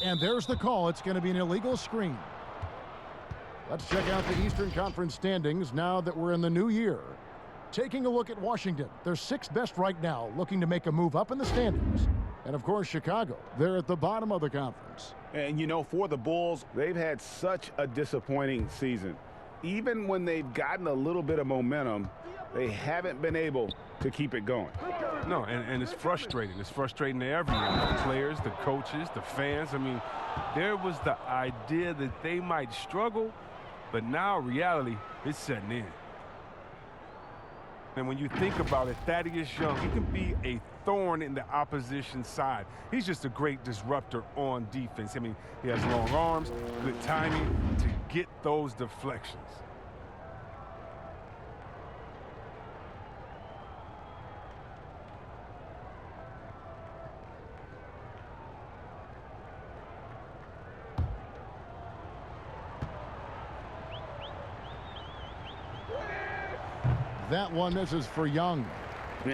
And there's the call. It's going to be an illegal screen. Let's check out the Eastern Conference standings now that we're in the new year. Taking a look at Washington, they're 6th best right now, looking to make a move up in the standings. And of course, Chicago, they're at the bottom of the conference. And you know, for the Bulls, they've had such a disappointing season. Even when they've gotten a little bit of momentum, they haven't been able to keep it going. No, and it's frustrating. It's frustrating to everyone. The players, the coaches, the fans. I mean, there was the idea that they might struggle, but now reality is setting in. And when you think about it, Thaddeus Young, he can be a thorn in the opposition side. He's just a great disruptor on defense. I mean, he has long arms, good timing to get those deflections. That one misses for Young.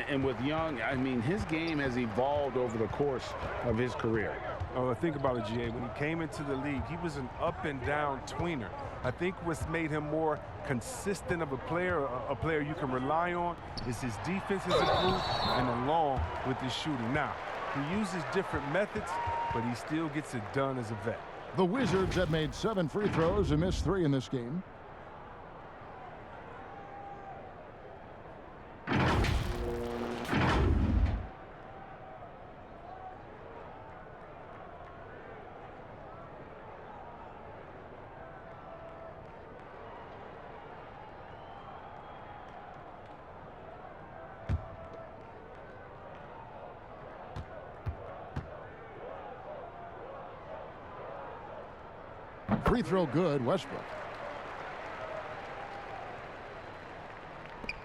And with Young, I mean, his game has evolved over the course of his career. Oh, think about it, GA. When he came into the league, he was an up-and-down tweener. I think what's made him more consistent of a player you can rely on, is his defense has improved, and along with his shooting. Now, he uses different methods, but he still gets it done as a vet. The Wizards have made 7 free throws and missed 3 in this game. Free throw good, Westbrook.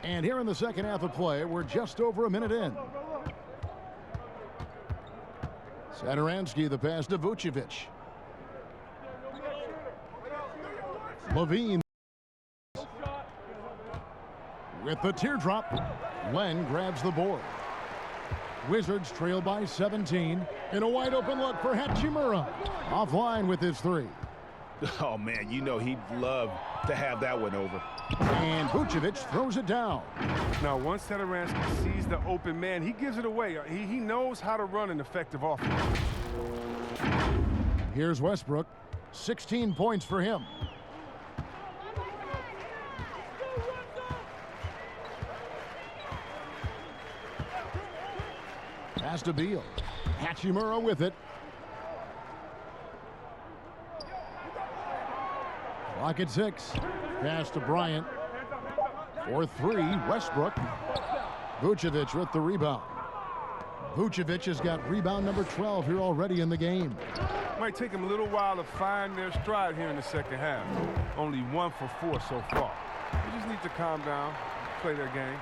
And here in the second half of play, we're just over a minute in. Satoransky, the pass to Vucevic. LaVine with the teardrop. Len grabs the board. Wizards trail by 17. In a wide open look for Hachimura. Offline with his 3. Oh, man, you know he'd love to have that one over. And Vucevic throws it down. Now, once Satoransky sees the open man, he gives it away. He knows how to run an effective offense. Here's Westbrook. 16 points for him. Pass to Beal. Hachimura with it. Clock at 6. Pass to Bryant. For 3, Westbrook. Vucevic with the rebound. Vucevic has got rebound number 12 here already in the game. Might take them a little while to find their stride here in the second half. Only 1 for 4 so far. They just need to calm down, play their game.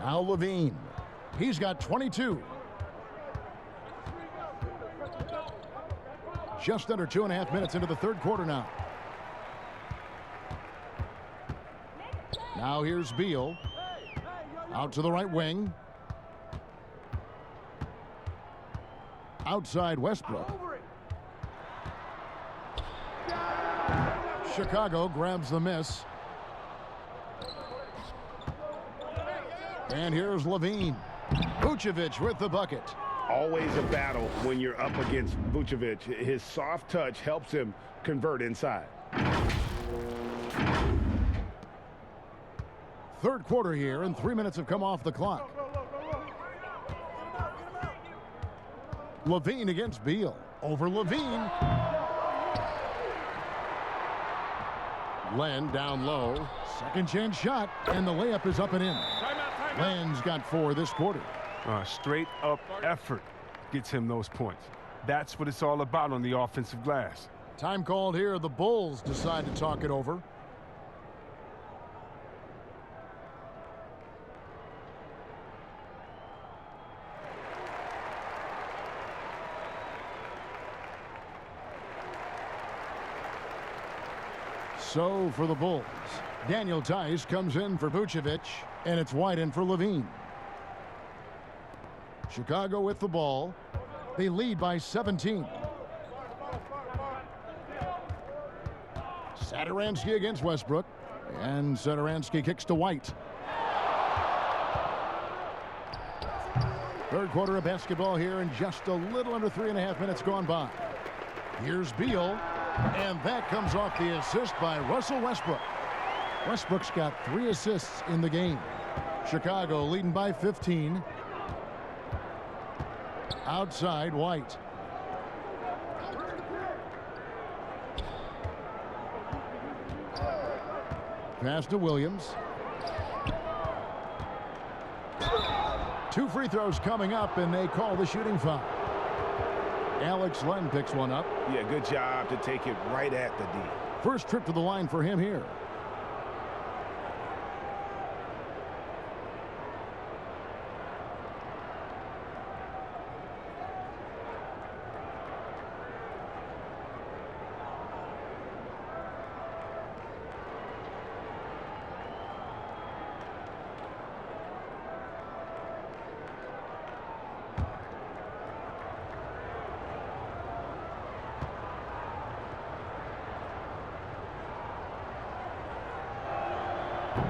Now Levine. He's got 22. Just under 2.5 minutes into the third quarter now. Now here's Beal. Out to the right wing. Outside Westbrook. Chicago grabs the miss. And here's Levine. Vucevic with the bucket. Always a battle when you're up against Vucevic. His soft touch helps him convert inside. Third quarter here, and 3 minutes have come off the clock. Levine against Beal. Over Levine. Len down low. Second chance shot, and the layup is up and in. Len's got 4 this quarter. Straight up effort gets him those points. That's what it's all about on the offensive glass. Time called here. The Bulls decide to talk it over. So for the Bulls, Daniel Tice comes in for Vucevic, and it's White in for Levine. Chicago with the ball. They lead by 17. Satoransky against Westbrook, and Satoransky kicks to White. Third quarter of basketball here, and just a little under 3.5 minutes gone by. Here's Beal. And that comes off the assist by Russell Westbrook. Westbrook's got 3 assists in the game. Chicago leading by 15. Outside White. Pass to Williams. 2 free throws coming up, and they call the shooting foul. Alex Len picks one up. Yeah, good job to take it right at the D. First trip to the line for him here.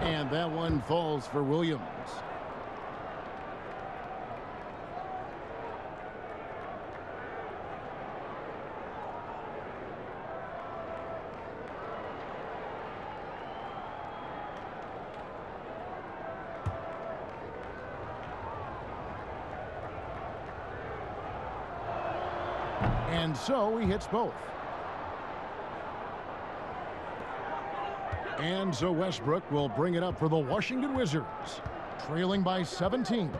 And that one falls for Williams. And so he hits both. And so Westbrook will bring it up for the Washington Wizards, trailing by 17.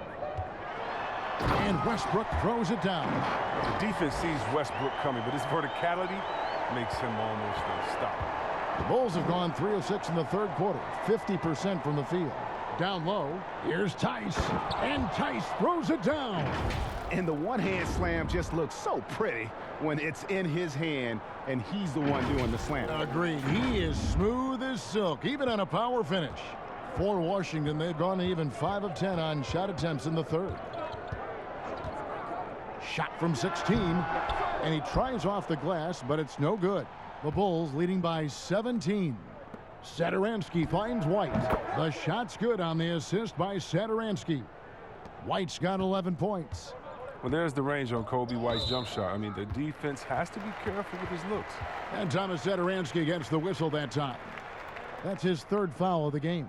And Westbrook throws it down. The defense sees Westbrook coming, but his verticality makes him almost unstoppable. The Bulls have gone 3 of 6 in the third quarter, 50% from the field. Down low, here's Tice, and Tice throws it down. And the one-hand slam just looks so pretty when it's in his hand and he's the one doing the slam. Agreed. He is smooth as silk, even on a power finish. For Washington, they've gone even 5 of 10 on shot attempts in the third. Shot from 16, and he tries off the glass, but it's no good. The Bulls leading by 17. Satoransky finds White. The shot's good on the assist by Satoransky. White's got 11 points. Well, there's the range on Kobe White's jump shot. I mean, the defense has to be careful with his looks. And Thomas Satoransky gets the whistle that time. That's his third foul of the game.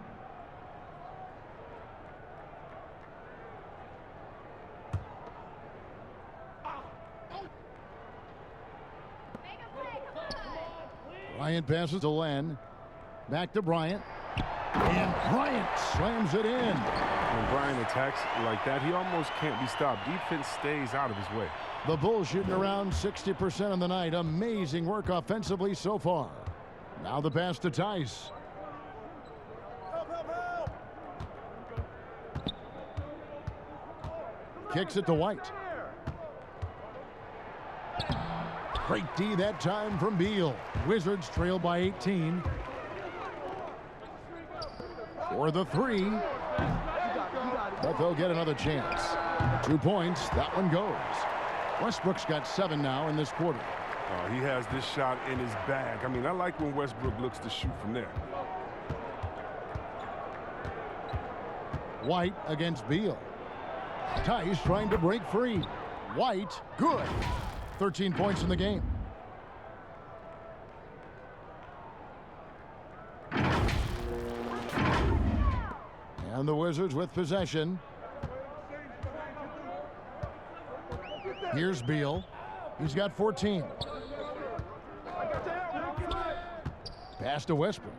Bryant passes to Len. Back to Bryant. And Bryant slams it in. When Bryant attacks like that, he almost can't be stopped. Defense stays out of his way. The Bulls shooting around 60% on the night. Amazing work offensively so far. Now the pass to Tice. Kicks it to White. Great D that time from Beal. Wizards trail by 18. For the three. But they'll get another chance. 2 points. That one goes. Westbrook's got 7 now in this quarter. He has this shot in his bag. I mean, I like when Westbrook looks to shoot from there. White against Beal. Tice trying to break free. White, good. 13 points in the game. And the Wizards with possession. Here's Beal. He's got 14. Pass to Westbrook.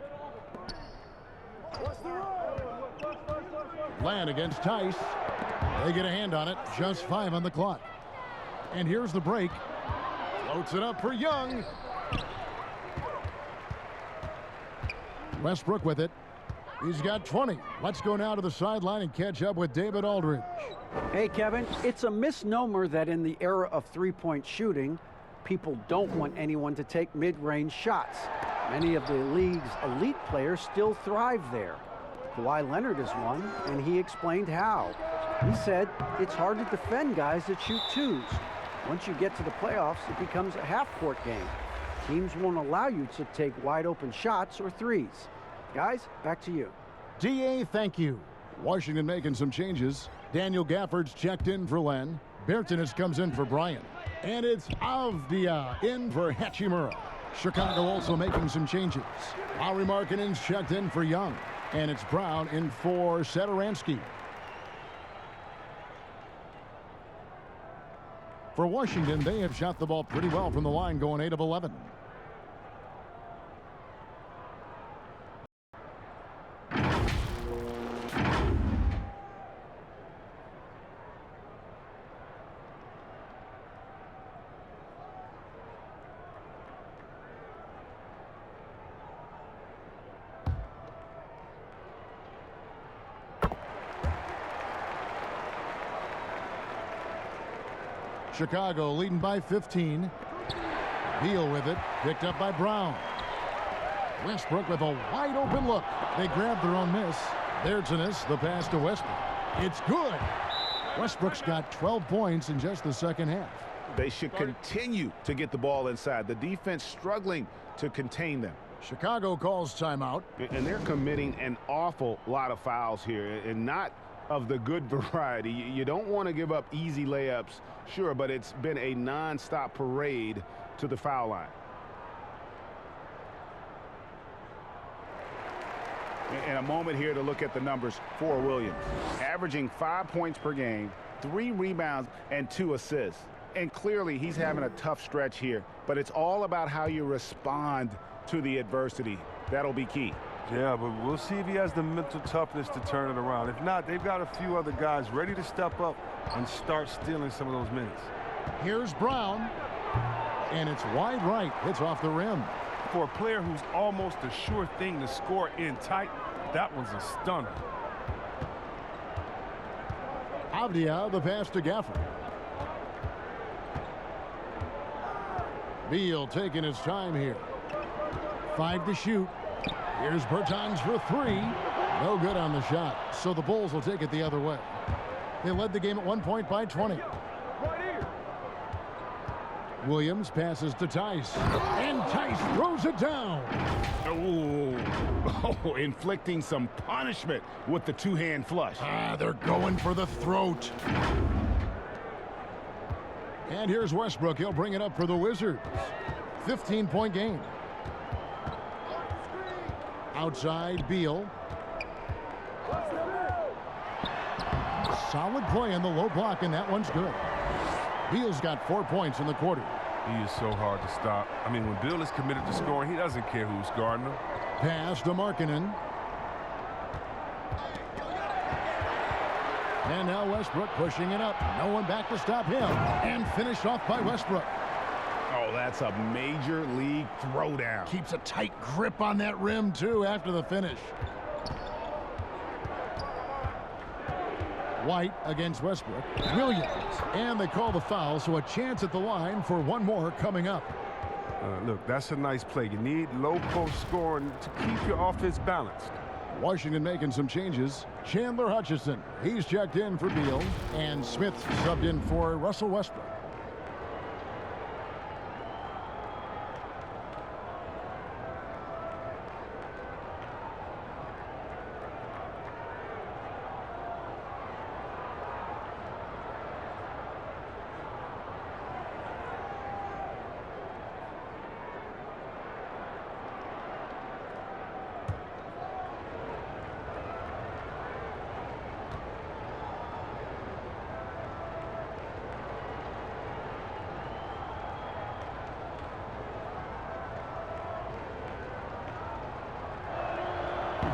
Land against Tice. They get a hand on it. Just 5 on the clock. And here's the break. Floats it up for Young. Westbrook with it. He's got 20. Let's go now to the sideline and catch up with David Aldridge. Hey, Kevin, it's a misnomer that in the era of three-point shooting, people don't want anyone to take mid-range shots. Many of the league's elite players still thrive there. Kawhi Leonard is one, and he explained how. He said it's hard to defend guys that shoot twos. Once you get to the playoffs, it becomes a half-court game. Teams won't allow you to take wide-open shots or threes. Guys, back to you. DA, thank you. Washington making some changes. Daniel Gafford's checked in for Len. Bertanis comes in for Bryant. And it's Avdia in for Hachimura. Chicago also making some changes. Lauri Markkanen's checked in for Young. And it's Brown in for Satoransky. For Washington, they have shot the ball pretty well from the line, going 8 of 11. Chicago leading by 15. Beal with it, picked up by Brown. Westbrook with a wide open look. They grabbed their own miss. Bertanis, the pass to Westbrook. It's good. Westbrook's got 12 points in just the second half. They should continue to get the ball inside. The defense struggling to contain them. Chicago calls timeout. And they're committing an awful lot of fouls here, and not of the good variety. You don't want to give up easy layups, sure, but it's been a non-stop parade to the foul line. And a moment here to look at the numbers for Williams. Averaging 5 points per game, 3 rebounds, and 2 assists. And clearly he's having a tough stretch here, but it's all about how you respond to the adversity. That'll be key. Yeah, but we'll see if he has the mental toughness to turn it around. If not, they've got a few other guys ready to step up and start stealing some of those minutes. Here's Brown, and it's wide right. It's off the rim. For a player who's almost a sure thing to score in tight, that one's a stunner. Avdia, the pass to Gafford. Beal taking his time here. 5 to shoot. Here's Bertans for 3. No good on the shot. So the Bulls will take it the other way. They led the game at 1 point by 20. Williams passes to Tice. And Tice throws it down. Oh, inflicting some punishment with the two-hand flush. They're going for the throat. And here's Westbrook. He'll bring it up for the Wizards. 15-point game. Outside, Beal. Solid play in the low block, and that one's good. Beal's got 4 points in the quarter. He is so hard to stop. I mean, when Beal is committed to scoring, he doesn't care who's guarding him. Pass to Markkanen. And now Westbrook pushing it up. No one back to stop him. And finished off by Westbrook. Oh, that's a major league throwdown. Keeps a tight grip on that rim, too, after the finish. White against Westbrook. Williams. And they call the foul, so a chance at the line for one more coming up. Look, that's a nice play. You need low post scoring to keep your offense balanced. Washington making some changes. Chandler Hutchison, he's checked in for Beal, and Smith subbed in for Russell Westbrook.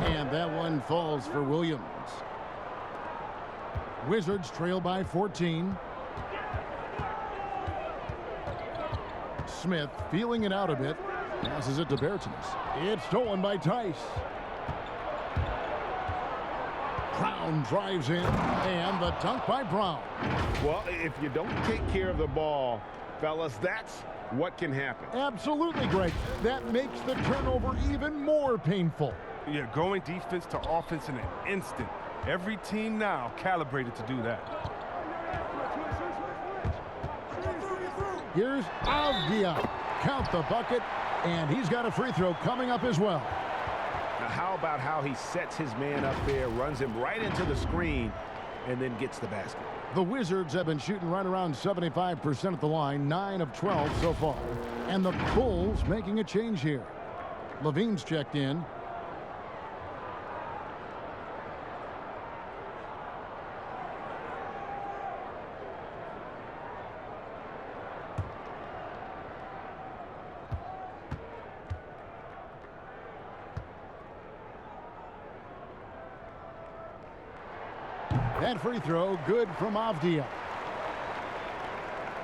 And that one falls for Williams. Wizards trail by 14. Smith feeling it out a bit. Passes it to Bertans. It's stolen by Tice. Brown drives in, and the dunk by Brown. Well, if you don't take care of the ball, fellas, that's what can happen. Absolutely, Greg. That makes the turnover even more painful. Yeah, going defense to offense in an instant. Every team now calibrated to do that. Here's Avdia. Count the bucket, and he's got a free throw coming up as well. Now, how about how he sets his man up there, runs him right into the screen, and then gets the basket? The Wizards have been shooting right around 75% at the line, 9 of 12 so far. And the Bulls making a change here. Levine's checked in. That free throw good from Avdia.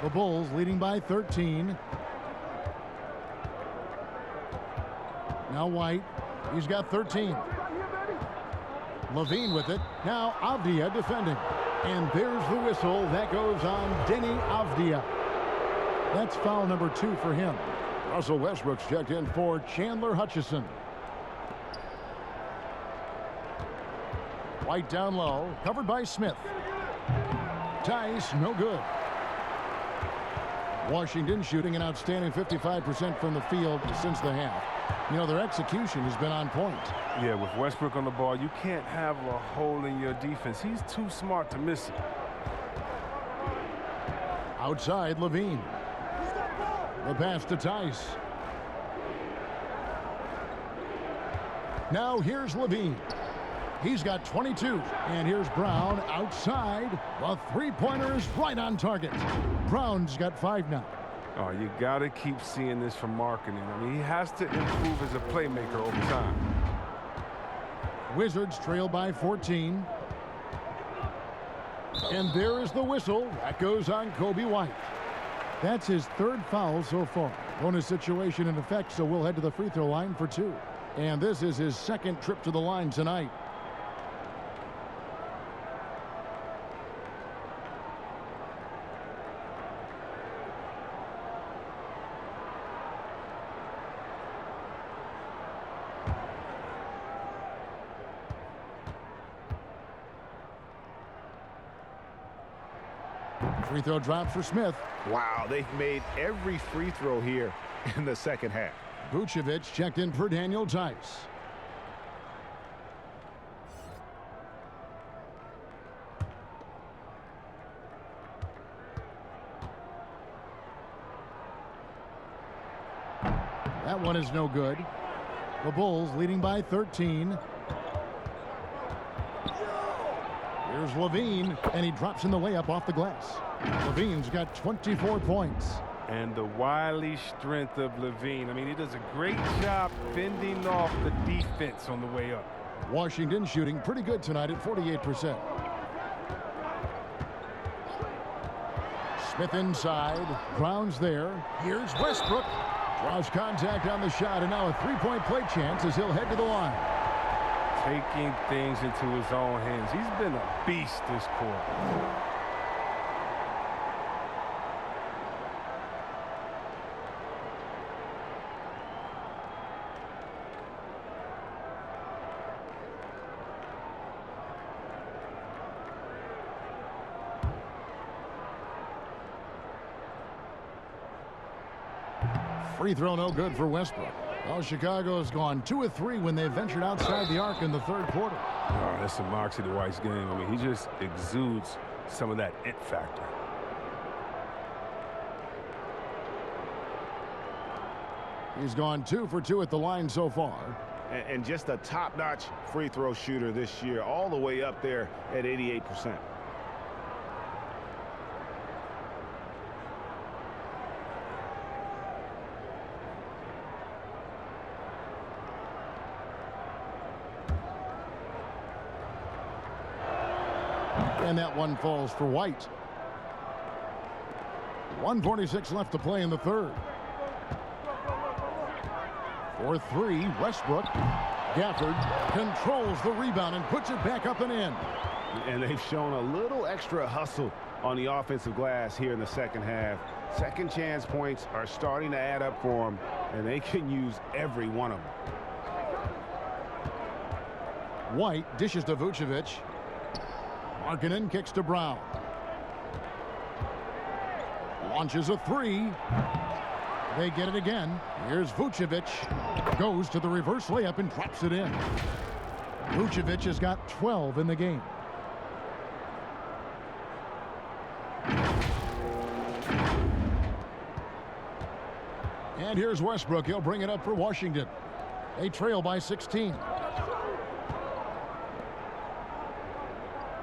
The Bulls leading by 13. Now White. He's got 13. Levine with it. Now Avdia defending. And there's the whistle. That goes on Denny Avdia. That's foul number 2 for him. Russell Westbrook's checked in for Chandler Hutchison. White down low, covered by Smith. Tice, no good. Washington shooting an outstanding 55% from the field since the half. You know, their execution has been on point. Yeah, with Westbrook on the ball, you can't have a hole in your defense. He's too smart to miss it. Outside, Levine. The pass to Tice. Now here's Levine. He's got 22. And here's Brown outside. The three-pointer is right on target. Brown's got 5 now. Oh, you got to keep seeing this from Markkanen. I mean, he has to improve as a playmaker over time. Wizards trail by 14. And there is the whistle. That goes on Kobe White. That's his 3rd foul so far. Bonus situation in effect, so we'll head to the free throw line for 2. And this is his 2nd trip to the line tonight. Free throw drop for Smith. Wow, they've made every free throw here in the 2nd half. Vucevic checked in for Daniel Tice. That one is no good. The Bulls leading by 13. Here's Levine, and he drops in the layup off the glass. Levine's got 24 points. And the wily strength of Levine. I mean, he does a great job fending off the defense on the way up. Washington shooting pretty good tonight at 48%. Smith inside. Brown's there. Here's Westbrook. Draws contact on the shot, and now a three-point play chance as he'll head to the line. Taking things into his own hands. He's been a beast this quarter. Free throw no good for Westbrook. Well, Chicago's gone 2 of 3 when they ventured outside the arc in the third quarter. Oh, that's the moxie to White's game. I mean, he just exudes some of that it factor. He's gone 2 for 2 at the line so far. And just a top-notch free throw shooter this year, all the way up there at 88%. And that one falls for White. 1:46 left to play in the third. For 3, Westbrook. Gafford controls the rebound and puts it back up and in. And they've shown a little extra hustle on the offensive glass here in the second half. Second chance points are starting to add up for them, and they can use every one of them. White dishes to Vucevic. Markkanen kicks to Brown. Launches a 3. They get it again. Here's Vucevic. Goes to the reverse layup and drops it in. Vucevic has got 12 in the game. And here's Westbrook. He'll bring it up for Washington. They trail by 16.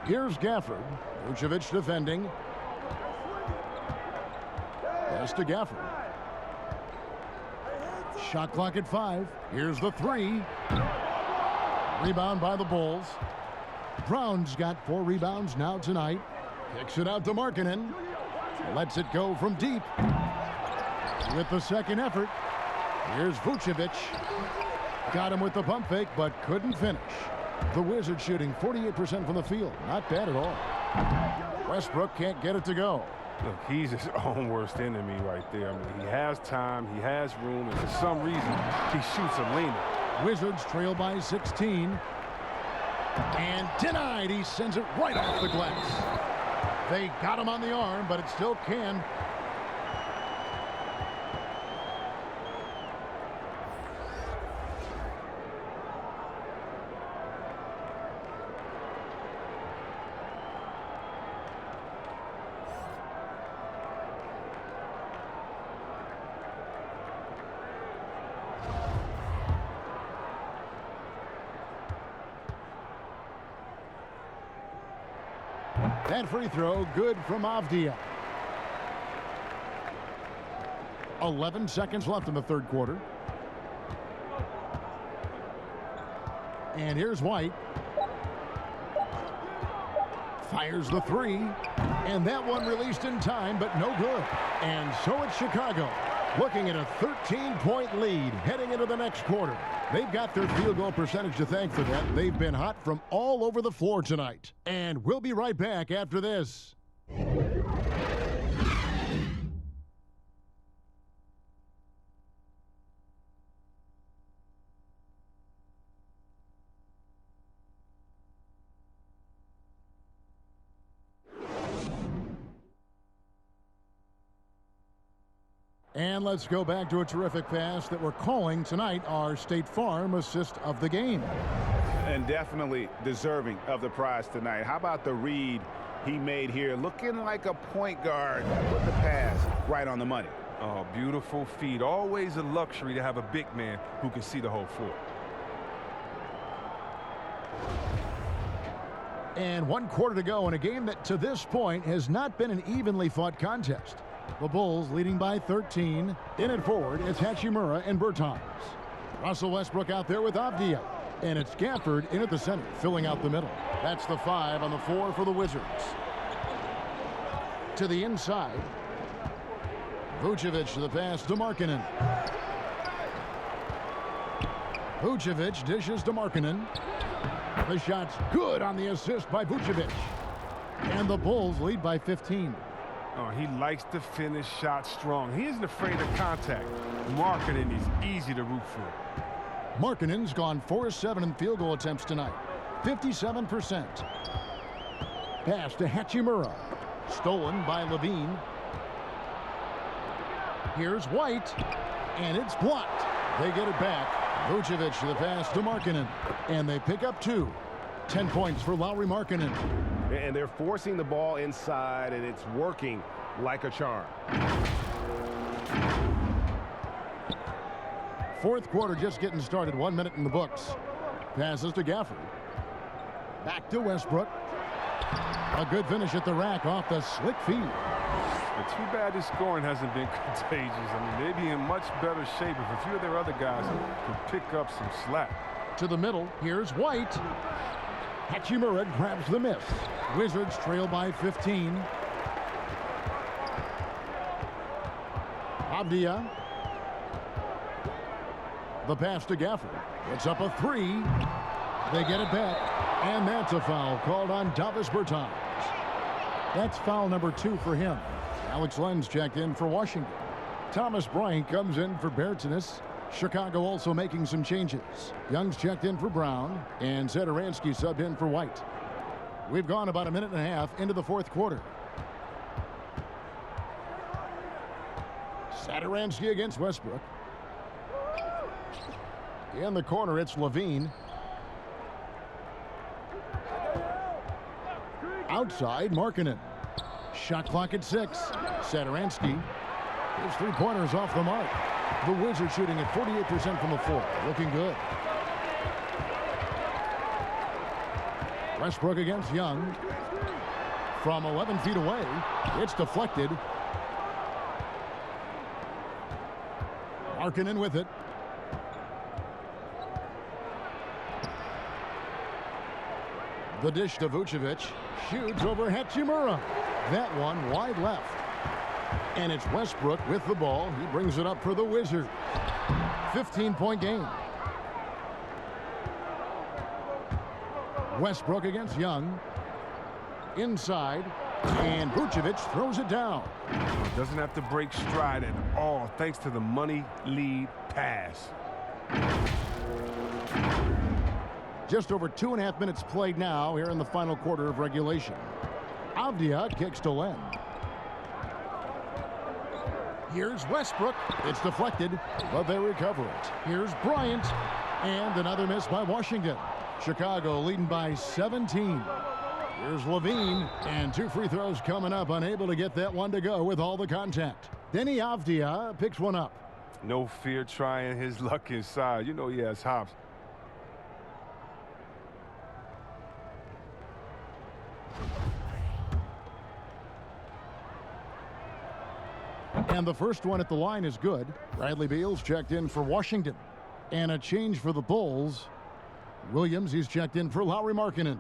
Here's Gafford. Vucevic defending. Pass to Gafford. Shot clock at 5. Here's the 3. Rebound by the Bulls. Brown's got 4 rebounds now tonight. Kicks it out to Markkanen. Lets it go from deep. With the second effort. Here's Vucevic. Got him with the pump fake, but couldn't finish. The Wizards shooting 48% from the field. Not bad at all. Westbrook can't get it to go. Look, he's his own worst enemy right there. I mean, he has time, he has room, and for some reason, he shoots a leaner. Wizards trail by 16. And denied. He sends it right off the glass. They got him on the arm, but it still can. That free throw good from Avdia. 11 seconds left in the third quarter. And here's White. Fires the 3. And that one released in time, but no good. And so it's Chicago looking at a 13-point lead heading into the next quarter. They've got their field goal percentage to thank for that. They've been hot from all over the floor tonight. And we'll be right back after this. And let's go back to a terrific pass that we're calling tonight our State Farm assist of the game. And definitely deserving of the prize tonight. How about the read he made here? Looking like a point guard with the pass right on the money. Oh, beautiful feed. Always a luxury to have a big man who can see the whole floor. And 1 quarter to go in a game that to this point has not been an evenly fought contest. The Bulls leading by 13. In at forward, it's Hachimura and Bertans. Russell Westbrook out there with Avdia. And it's Gafford in at the center, filling out the middle. That's the 5 on the 4 for the Wizards. To the inside. Vucevic to the pass to Markkanen. Vucevic dishes to Markkanen. The shot's good on the assist by Vucevic. And the Bulls lead by 15. Oh, he likes to finish shots strong. He isn't afraid of contact. Markkanen is easy to root for. Markkanen's gone 4-7 in field goal attempts tonight. 57%. Pass to Hachimura. Stolen by Levine. Here's White. And it's blocked. They get it back. Vucevic to the pass to Markkanen. And they pick up 2. 10 points for Lauri Markkanen. And they're forcing the ball inside, and it's working like a charm. Fourth quarter just getting started. 1 minute in the books. Passes to Gafford. Back to Westbrook. A good finish at the rack off the slick feed. It's too bad his scoring hasn't been contagious. I mean, they'd be in much better shape if a few of their other guys could pick up some slack. To the middle, here's White. Hachimura grabs the miss. Wizards trail by 15. Avdia. The pass to Gafford. It's up a 3. They get it back. And that's a foul called on Davis Bertans. That's foul number 2 for him. Alex Lenz checked in for Washington. Thomas Bryant comes in for Bertans. Chicago also making some changes. Young's checked in for Brown, and Satoransky subbed in for White. We've gone about a minute and a half into the fourth quarter. Satoransky against Westbrook. In the corner, it's Levine. Outside, Markkanen. Shot clock at 6. Satoransky. His 3-pointers off the mark. The Wizards shooting at 48% from the floor. Looking good. Westbrook against Young. From 11 feet away. It's deflected. Markkanen with it. The dish to Vucevic. Shoots over Hachimura. That one wide left. And it's Westbrook with the ball. He brings it up for the Wizards. 15-point game. Westbrook against Young. Inside. And Vucevic throws it down. Doesn't have to break stride at all thanks to the money lead pass. Just over 2.5 minutes played now here in the final quarter of regulation. Avdia kicks to Len. Here's Westbrook. It's deflected, but they recover it. Here's Bryant. And another miss by Washington. Chicago leading by 17. Here's Levine. And 2 free throws coming up. Unable to get that one to go with all the contact. Denny Avdia picks one up. No fear trying his luck inside. You know he has hops. And the first one at the line is good. Bradley Beal's checked in for Washington. And a change for the Bulls. Williams, he's checked in for Lauri Markkanen.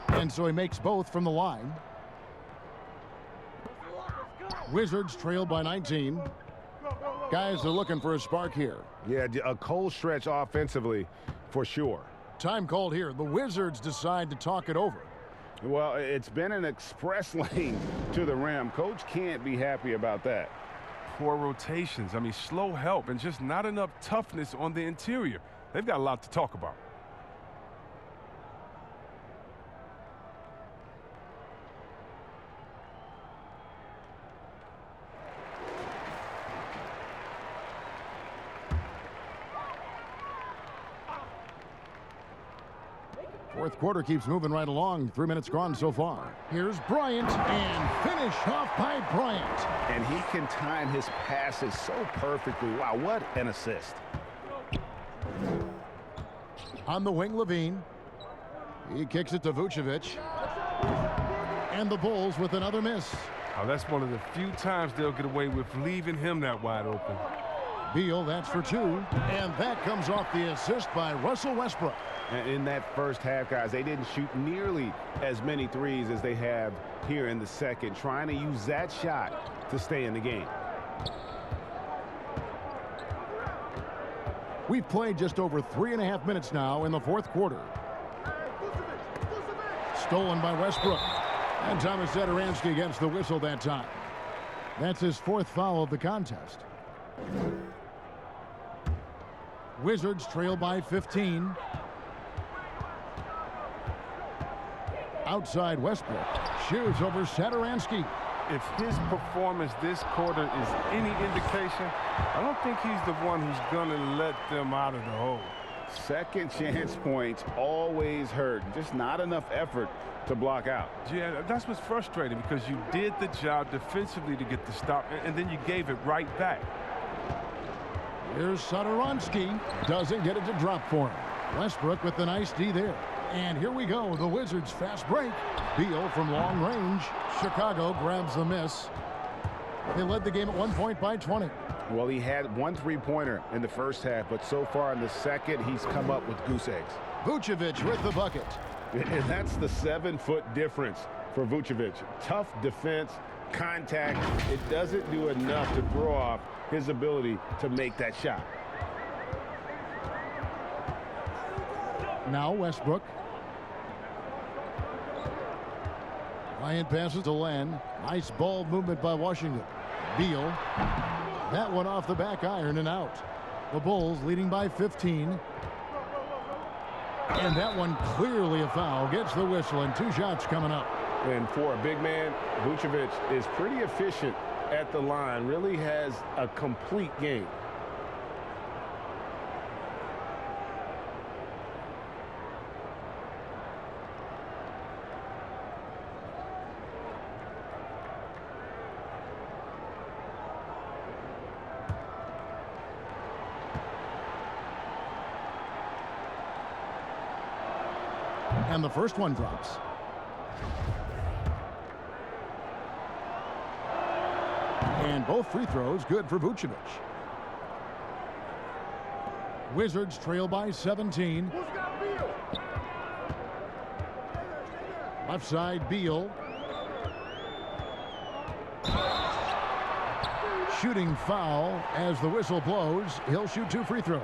And so he makes both from the line. Wizards trail by 19. Guys are looking for a spark here. Yeah, a cold stretch offensively for sure. Time called here. The Wizards decide to talk it over. Well, it's been an express lane to the rim. Coach can't be happy about that. Poor rotations. I mean, slow help and just not enough toughness on the interior. They've got a lot to talk about. Fourth quarter keeps moving right along. 3 minutes gone so far. Here's Bryant, and finish off by Bryant. And he can time his passes so perfectly. Wow, what an assist. On the wing, Levine. He kicks it to Vucevic. And the Bulls with another miss. Oh, that's one of the few times they'll get away with leaving him that wide open. Beal, that's for 2. And that comes off the assist by Russell Westbrook. In that first half, guys, they didn't shoot nearly as many threes as they have here in the second, trying to use that shot to stay in the game. We've played just over 3.5 minutes now in the fourth quarter. Stolen by Westbrook. And Thomas Satoransky gets the whistle that time. That's his 4th foul of the contest. Wizards trail by 15. Outside Westbrook. Shoots over Satoransky. If his performance this quarter is any indication, I don't think he's the one who's going to let them out of the hole. Second chance points always hurt. Just not enough effort to block out. Yeah, that's what's frustrating, because you did the job defensively to get the stop, and then you gave it right back. Here's Satoransky. Doesn't get it to drop for him. Westbrook with the nice D there. And here we go, the Wizards fast break. Beal from long range. Chicago grabs the miss. They led the game at 1 point by 20. Well, he had 1 3-pointer in the first half, but so far in the second, he's come up with goose eggs. Vucevic with the bucket. And that's the 7-foot difference for Vucevic. Tough defense, contact. It doesn't do enough to throw off his ability to make that shot. Now Westbrook. Bryant passes to Len. Nice ball movement by Washington. Beal. That one off the back iron and out. The Bulls leading by 15. And that one clearly a foul. Gets the whistle, and 2 shots coming up. And for a big man, Vucevic is pretty efficient at the line. Really has a complete game. And the first one drops. And both free throws good for Vucevic. Wizards trail by 17. Left side, Beal. Shooting foul as the whistle blows. He'll shoot 2 free throws.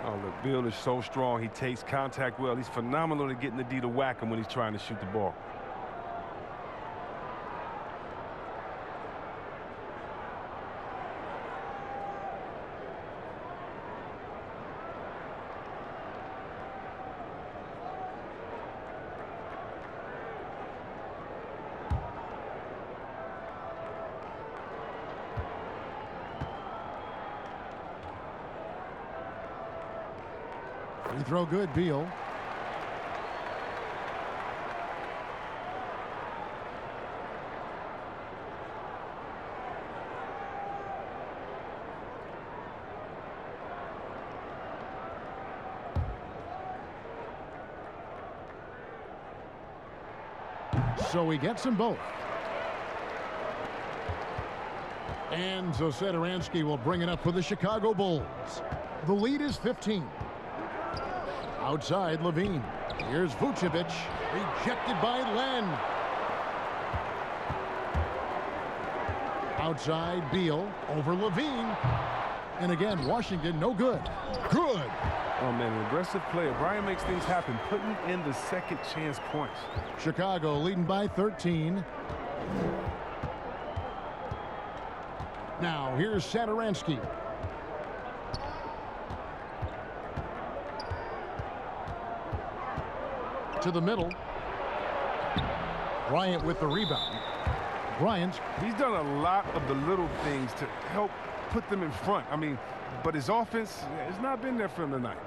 Oh, look, Beal is so strong. He takes contact well. He's phenomenal at getting the D to whack him when he's trying to shoot the ball. Free throw good, Beal. So he gets them both. And so Satoransky will bring it up for the Chicago Bulls. The lead is 15. Outside, Levine. Here's Vucevic. Rejected by Len. Outside, Beal. Over Levine. And again, Washington, no good. Good. Oh, man, an aggressive player. Bryant makes things happen, putting in the second chance points. Chicago leading by 13. Now, here's Satoransky. To the middle. Bryant with the rebound. Bryant. He's done a lot of the little things to help put them in front. I mean, but his offense has not been there for him tonight.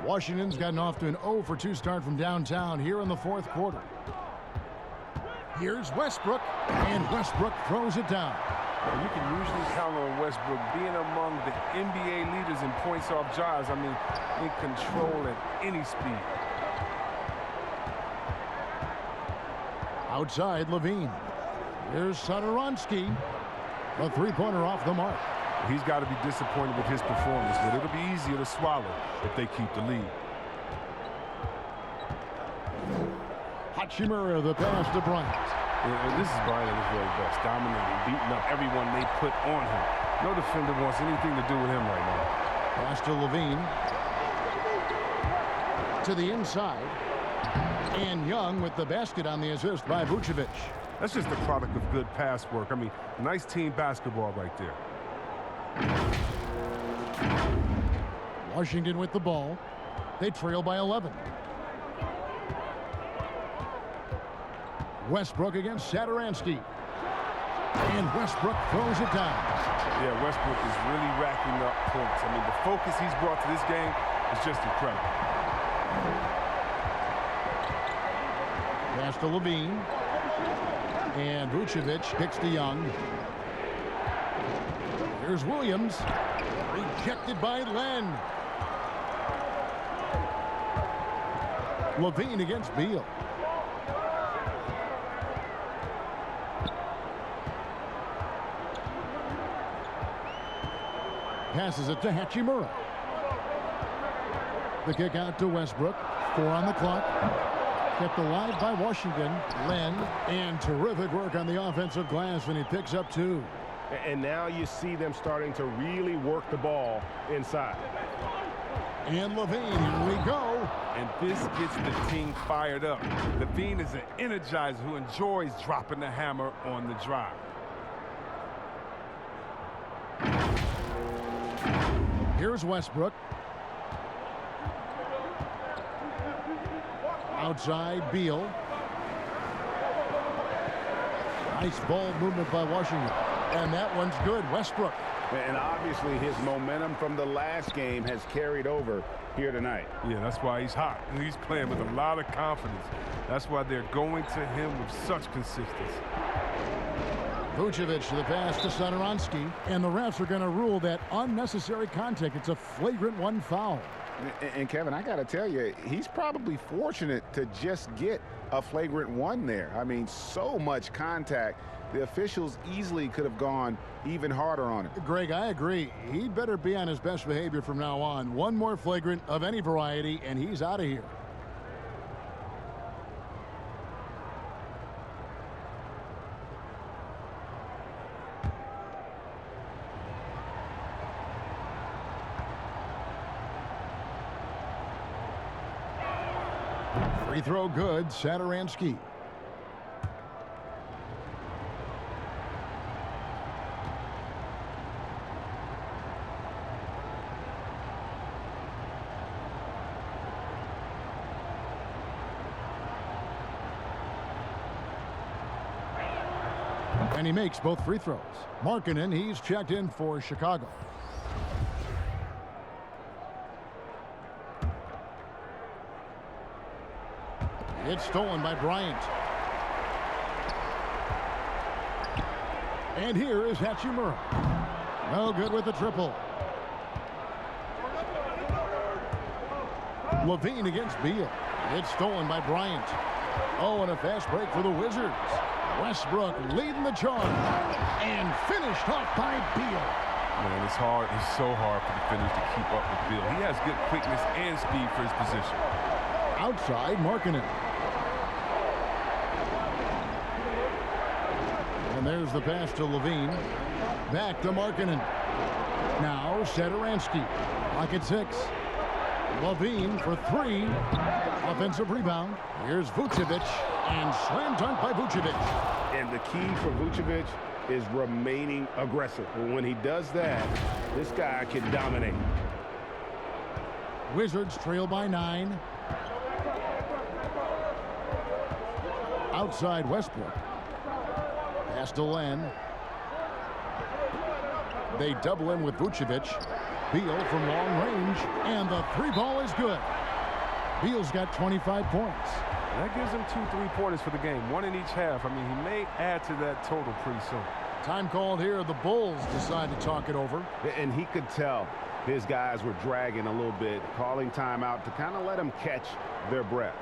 Washington's gotten off to an 0 for 2 start from downtown here in the 4th quarter. Here's Westbrook, and Westbrook throws it down. You can usually count on Westbrook being among the NBA leaders in points off drives. I mean, in control at any speed. Outside, Levine. Here's Satoransky. A three-pointer off the mark. He's got to be disappointed with his performance, but it'll be easier to swallow if they keep the lead. Hachimura, the pass to Bryant. And this is Bryant at his very best, dominating, beating up everyone they put on him. No defender wants anything to do with him right now. Pass to Levine. To the inside. And Young with the basket on the assist by Vucevic. That's just a product of good pass work. I mean, nice team basketball right there. Washington with the ball. They trail by 11. Westbrook against Satoransky. And Westbrook throws it down. Yeah, Westbrook is really racking up points. I mean, the focus he's brought to this game is just incredible. Pass to Levine. And Vucevic kicks to Young. Here's Williams. Rejected by Len. Levine against Beal. Passes it to Hachimura. The kick out to Westbrook. 4 on the clock. Kept alive by Washington. Len, and terrific work on the offensive glass, and he picks up 2. And now you see them starting to really work the ball inside. And Levine, here we go. And this gets the team fired up. Levine is an energizer who enjoys dropping the hammer on the drive. Here's Westbrook. Outside, Beal. Nice ball movement by Washington. And that one's good. Westbrook. And obviously his momentum from the last game has carried over here tonight. Yeah, that's why he's hot. He's playing with a lot of confidence. That's why they're going to him with such consistency. Vucevic, the pass to Satoransky. And the refs are going to rule that unnecessary contact. It's a flagrant 1 foul. And Kevin, I got to tell you, he's probably fortunate to just get a flagrant 1 there. I mean, so much contact. The officials easily could have gone even harder on it. Greg, I agree. He'd better be on his best behavior from now on. One more flagrant of any variety, and he's out of here. Free throw good, Satoransky. And he makes both free throws. Markkanen, he's checked in for Chicago. It's stolen by Bryant. And here is Hachimura. No good with the triple. Levine against Beal. It's stolen by Bryant. Oh, and a fast break for the Wizards. Westbrook leading the charge. And finished off by Beal. Man, it's hard. It's so hard for the finish to keep up with Beal. He has good quickness and speed for his position. Outside, Markkanen. And there's the pass to Levine. Back to Markkanen. Now Satoransky. Clock at 6. Levine for 3. Offensive rebound. Here's Vucevic. And slam dunk by Vucevic. And the key for Vucevic is remaining aggressive. And when he does that, this guy can dominate. Wizards trail by 9. Outside Westbrook. Pass to Len. They double him with Vucevic. Beal from long range, and the three ball is good. Beal's got 25 points. That gives him 2 3-pointers for the game, 1 in each half. I mean, he may add to that total pretty soon. Time called here. The Bulls decide to talk it over. And he could tell his guys were dragging a little bit, calling timeout to kind of let them catch their breath.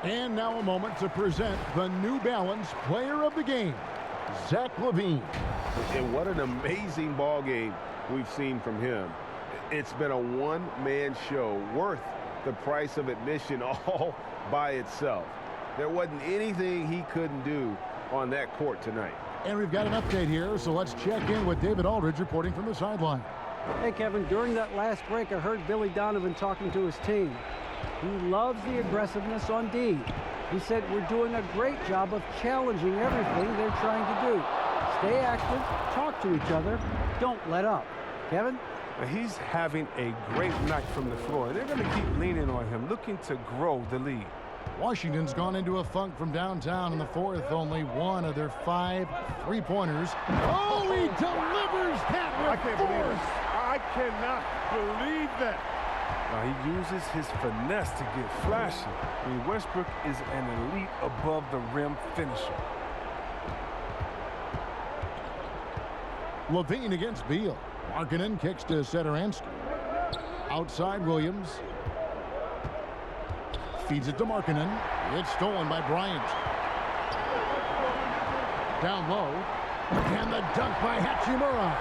And now a moment to present the New Balance Player of the Game, Zach LaVine. And what an amazing ball game we've seen from him. It's been a one-man show worth the price of admission all by itself. There wasn't anything he couldn't do on that court tonight. And we've got an update here, so let's check in with David Aldridge reporting from the sideline. Hey, Kevin, during that last break, I heard Billy Donovan talking to his team. He loves the aggressiveness on D. He said, we're doing a great job of challenging everything they're trying to do. Stay active, talk to each other, don't let up. Kevin? He's having a great night from the floor. They're going to keep leaning on him, looking to grow the lead. Washington's gone into a funk from downtown in the fourth. Only one of their 5 3-pointers. Oh, he delivers that with force. I cannot believe that. He uses his finesse to get flashy. I mean, Westbrook is an elite above-the-rim finisher. LaVine against Beal. Markkanen kicks to Satoransky. Outside Williams. Feeds it to Markkanen. It's stolen by Bryant. Down low. And the dunk by Hachimura.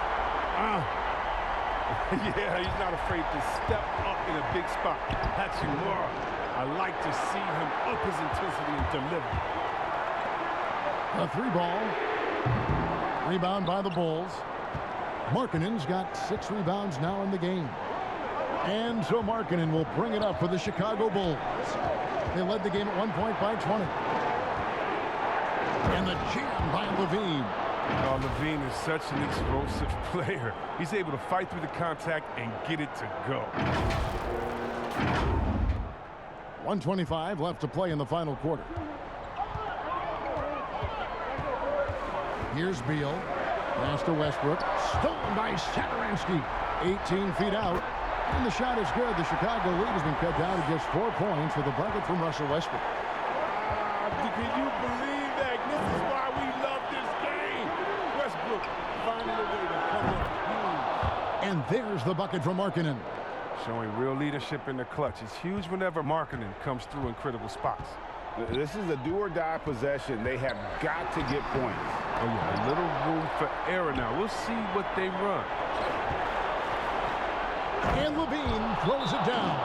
Yeah, he's not afraid to step up in a big spot. Hachimura, I like to see him up his intensity and deliver. A 3-ball. Rebound by the Bulls. Markkanen's got 6 rebounds now in the game. And so Markkanen will bring it up for the Chicago Bulls. They led the game at 1 point by 20. And the jam by LaVine. Oh, LaVine is such an explosive player. He's able to fight through the contact and get it to go. 1:25 left to play in the final quarter. Here's Beal. Pass to Westbrook. Stolen by Satoransky. 18 feet out. And the shot is good. The Chicago lead has been cut down to just 4 points with a bucket from Russell Westbrook. Can you believe that? This is why we love this game. Westbrook finding a way to come up huge. And there's the bucket from Markkanen. Showing real leadership in the clutch. It's huge whenever Markkanen comes through in critical spots. This is a do-or-die possession. They have got to get points. Oh, yeah, a little room for error now. We'll see what they run. And LaVine throws it down.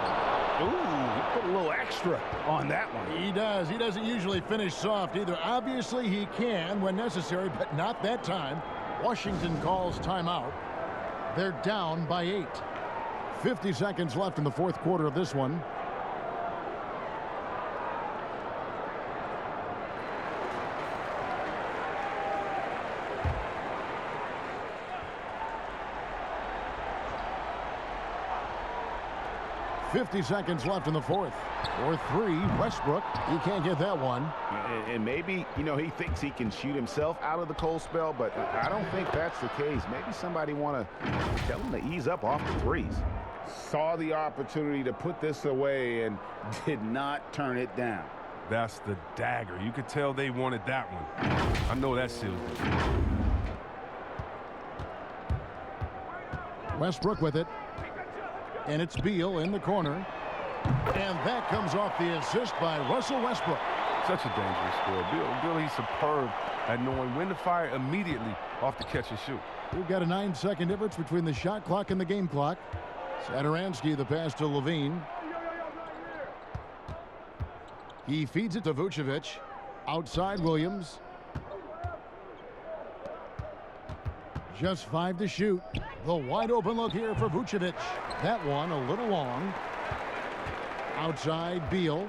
Ooh, he put a little extra on that one. He does. He doesn't usually finish soft either. Obviously, he can when necessary, but not that time. Washington calls timeout. They're down by 8. 50 seconds left in the fourth quarter of this one. .50 seconds left in the fourth. For 3, Westbrook. He can't get that one. And maybe, you know, he thinks he can shoot himself out of the cold spell, but I don't think that's the case. Maybe somebody want to tell him to ease up off the threes. Saw the opportunity to put this away and did not turn it down. That's the dagger. You could tell they wanted that one. I know that seals it. Westbrook with it. And it's Beal in the corner. And that comes off the assist by Russell Westbrook. Such a dangerous score. Bill, he's superb at knowing when to fire immediately off the catch and shoot. We've got a 9-second difference between the shot clock and the game clock. Satoransky, the pass to LaVine. He feeds it to Vucevic. Outside Williams. Just 5 to shoot. The wide open look here for Vucevic. That one a little long. Outside Beal.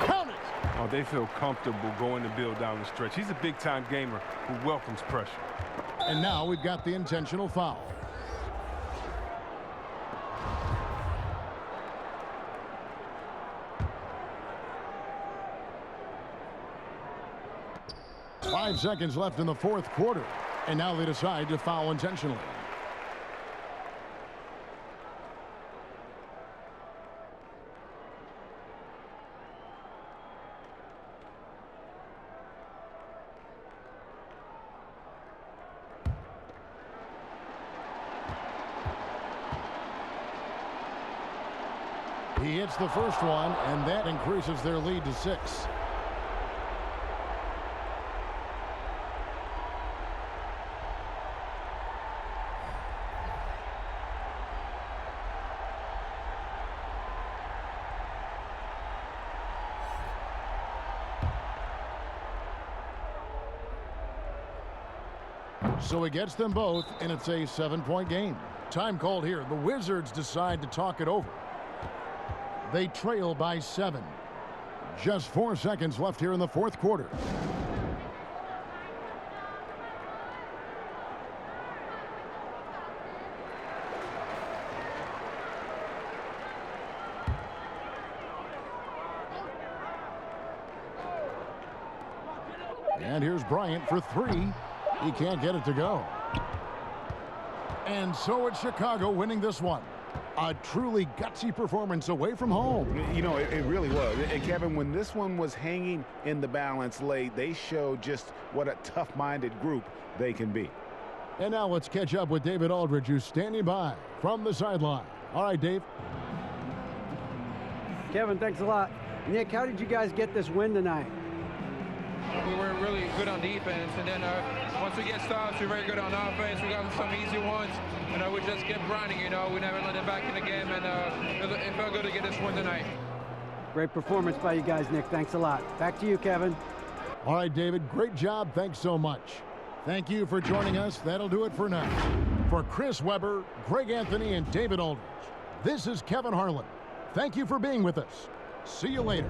Count it! Oh, they feel comfortable going to Beal down the stretch. He's a big-time gamer who welcomes pressure. And now we've got the intentional foul. .5 seconds left in the fourth quarter. And now they decide to foul intentionally. He hits the first one, and that increases their lead to 6. So he gets them both, and it's a 7-point game. Time called here. The Wizards decide to talk it over. They trail by 7. Just 4 seconds left here in the fourth quarter. And here's Bryant for 3. He can't get it to go. And so it's Chicago winning this one. A truly gutsy performance away from home. You know, it really was. And Kevin, when this one was hanging in the balance late, they showed just what a tough-minded group they can be. And now let's catch up with David Aldridge, who's standing by from the sideline. All right, Dave. Kevin, thanks a lot. Nick, how did you guys get this win tonight? We were really good on defense, and then once we get stops, we're very good on offense. We got some easy ones, and we just kept grinding, you know. We never let it back in the game, and it felt good to get this win tonight. Great performance by you guys, Nick. Thanks a lot. Back to you, Kevin. All right, David, great job. Thanks so much. Thank you for joining us. That'll do it for now. For Chris Webber, Greg Anthony, and David Aldridge, this is Kevin Harlan. Thank you for being with us. See you later.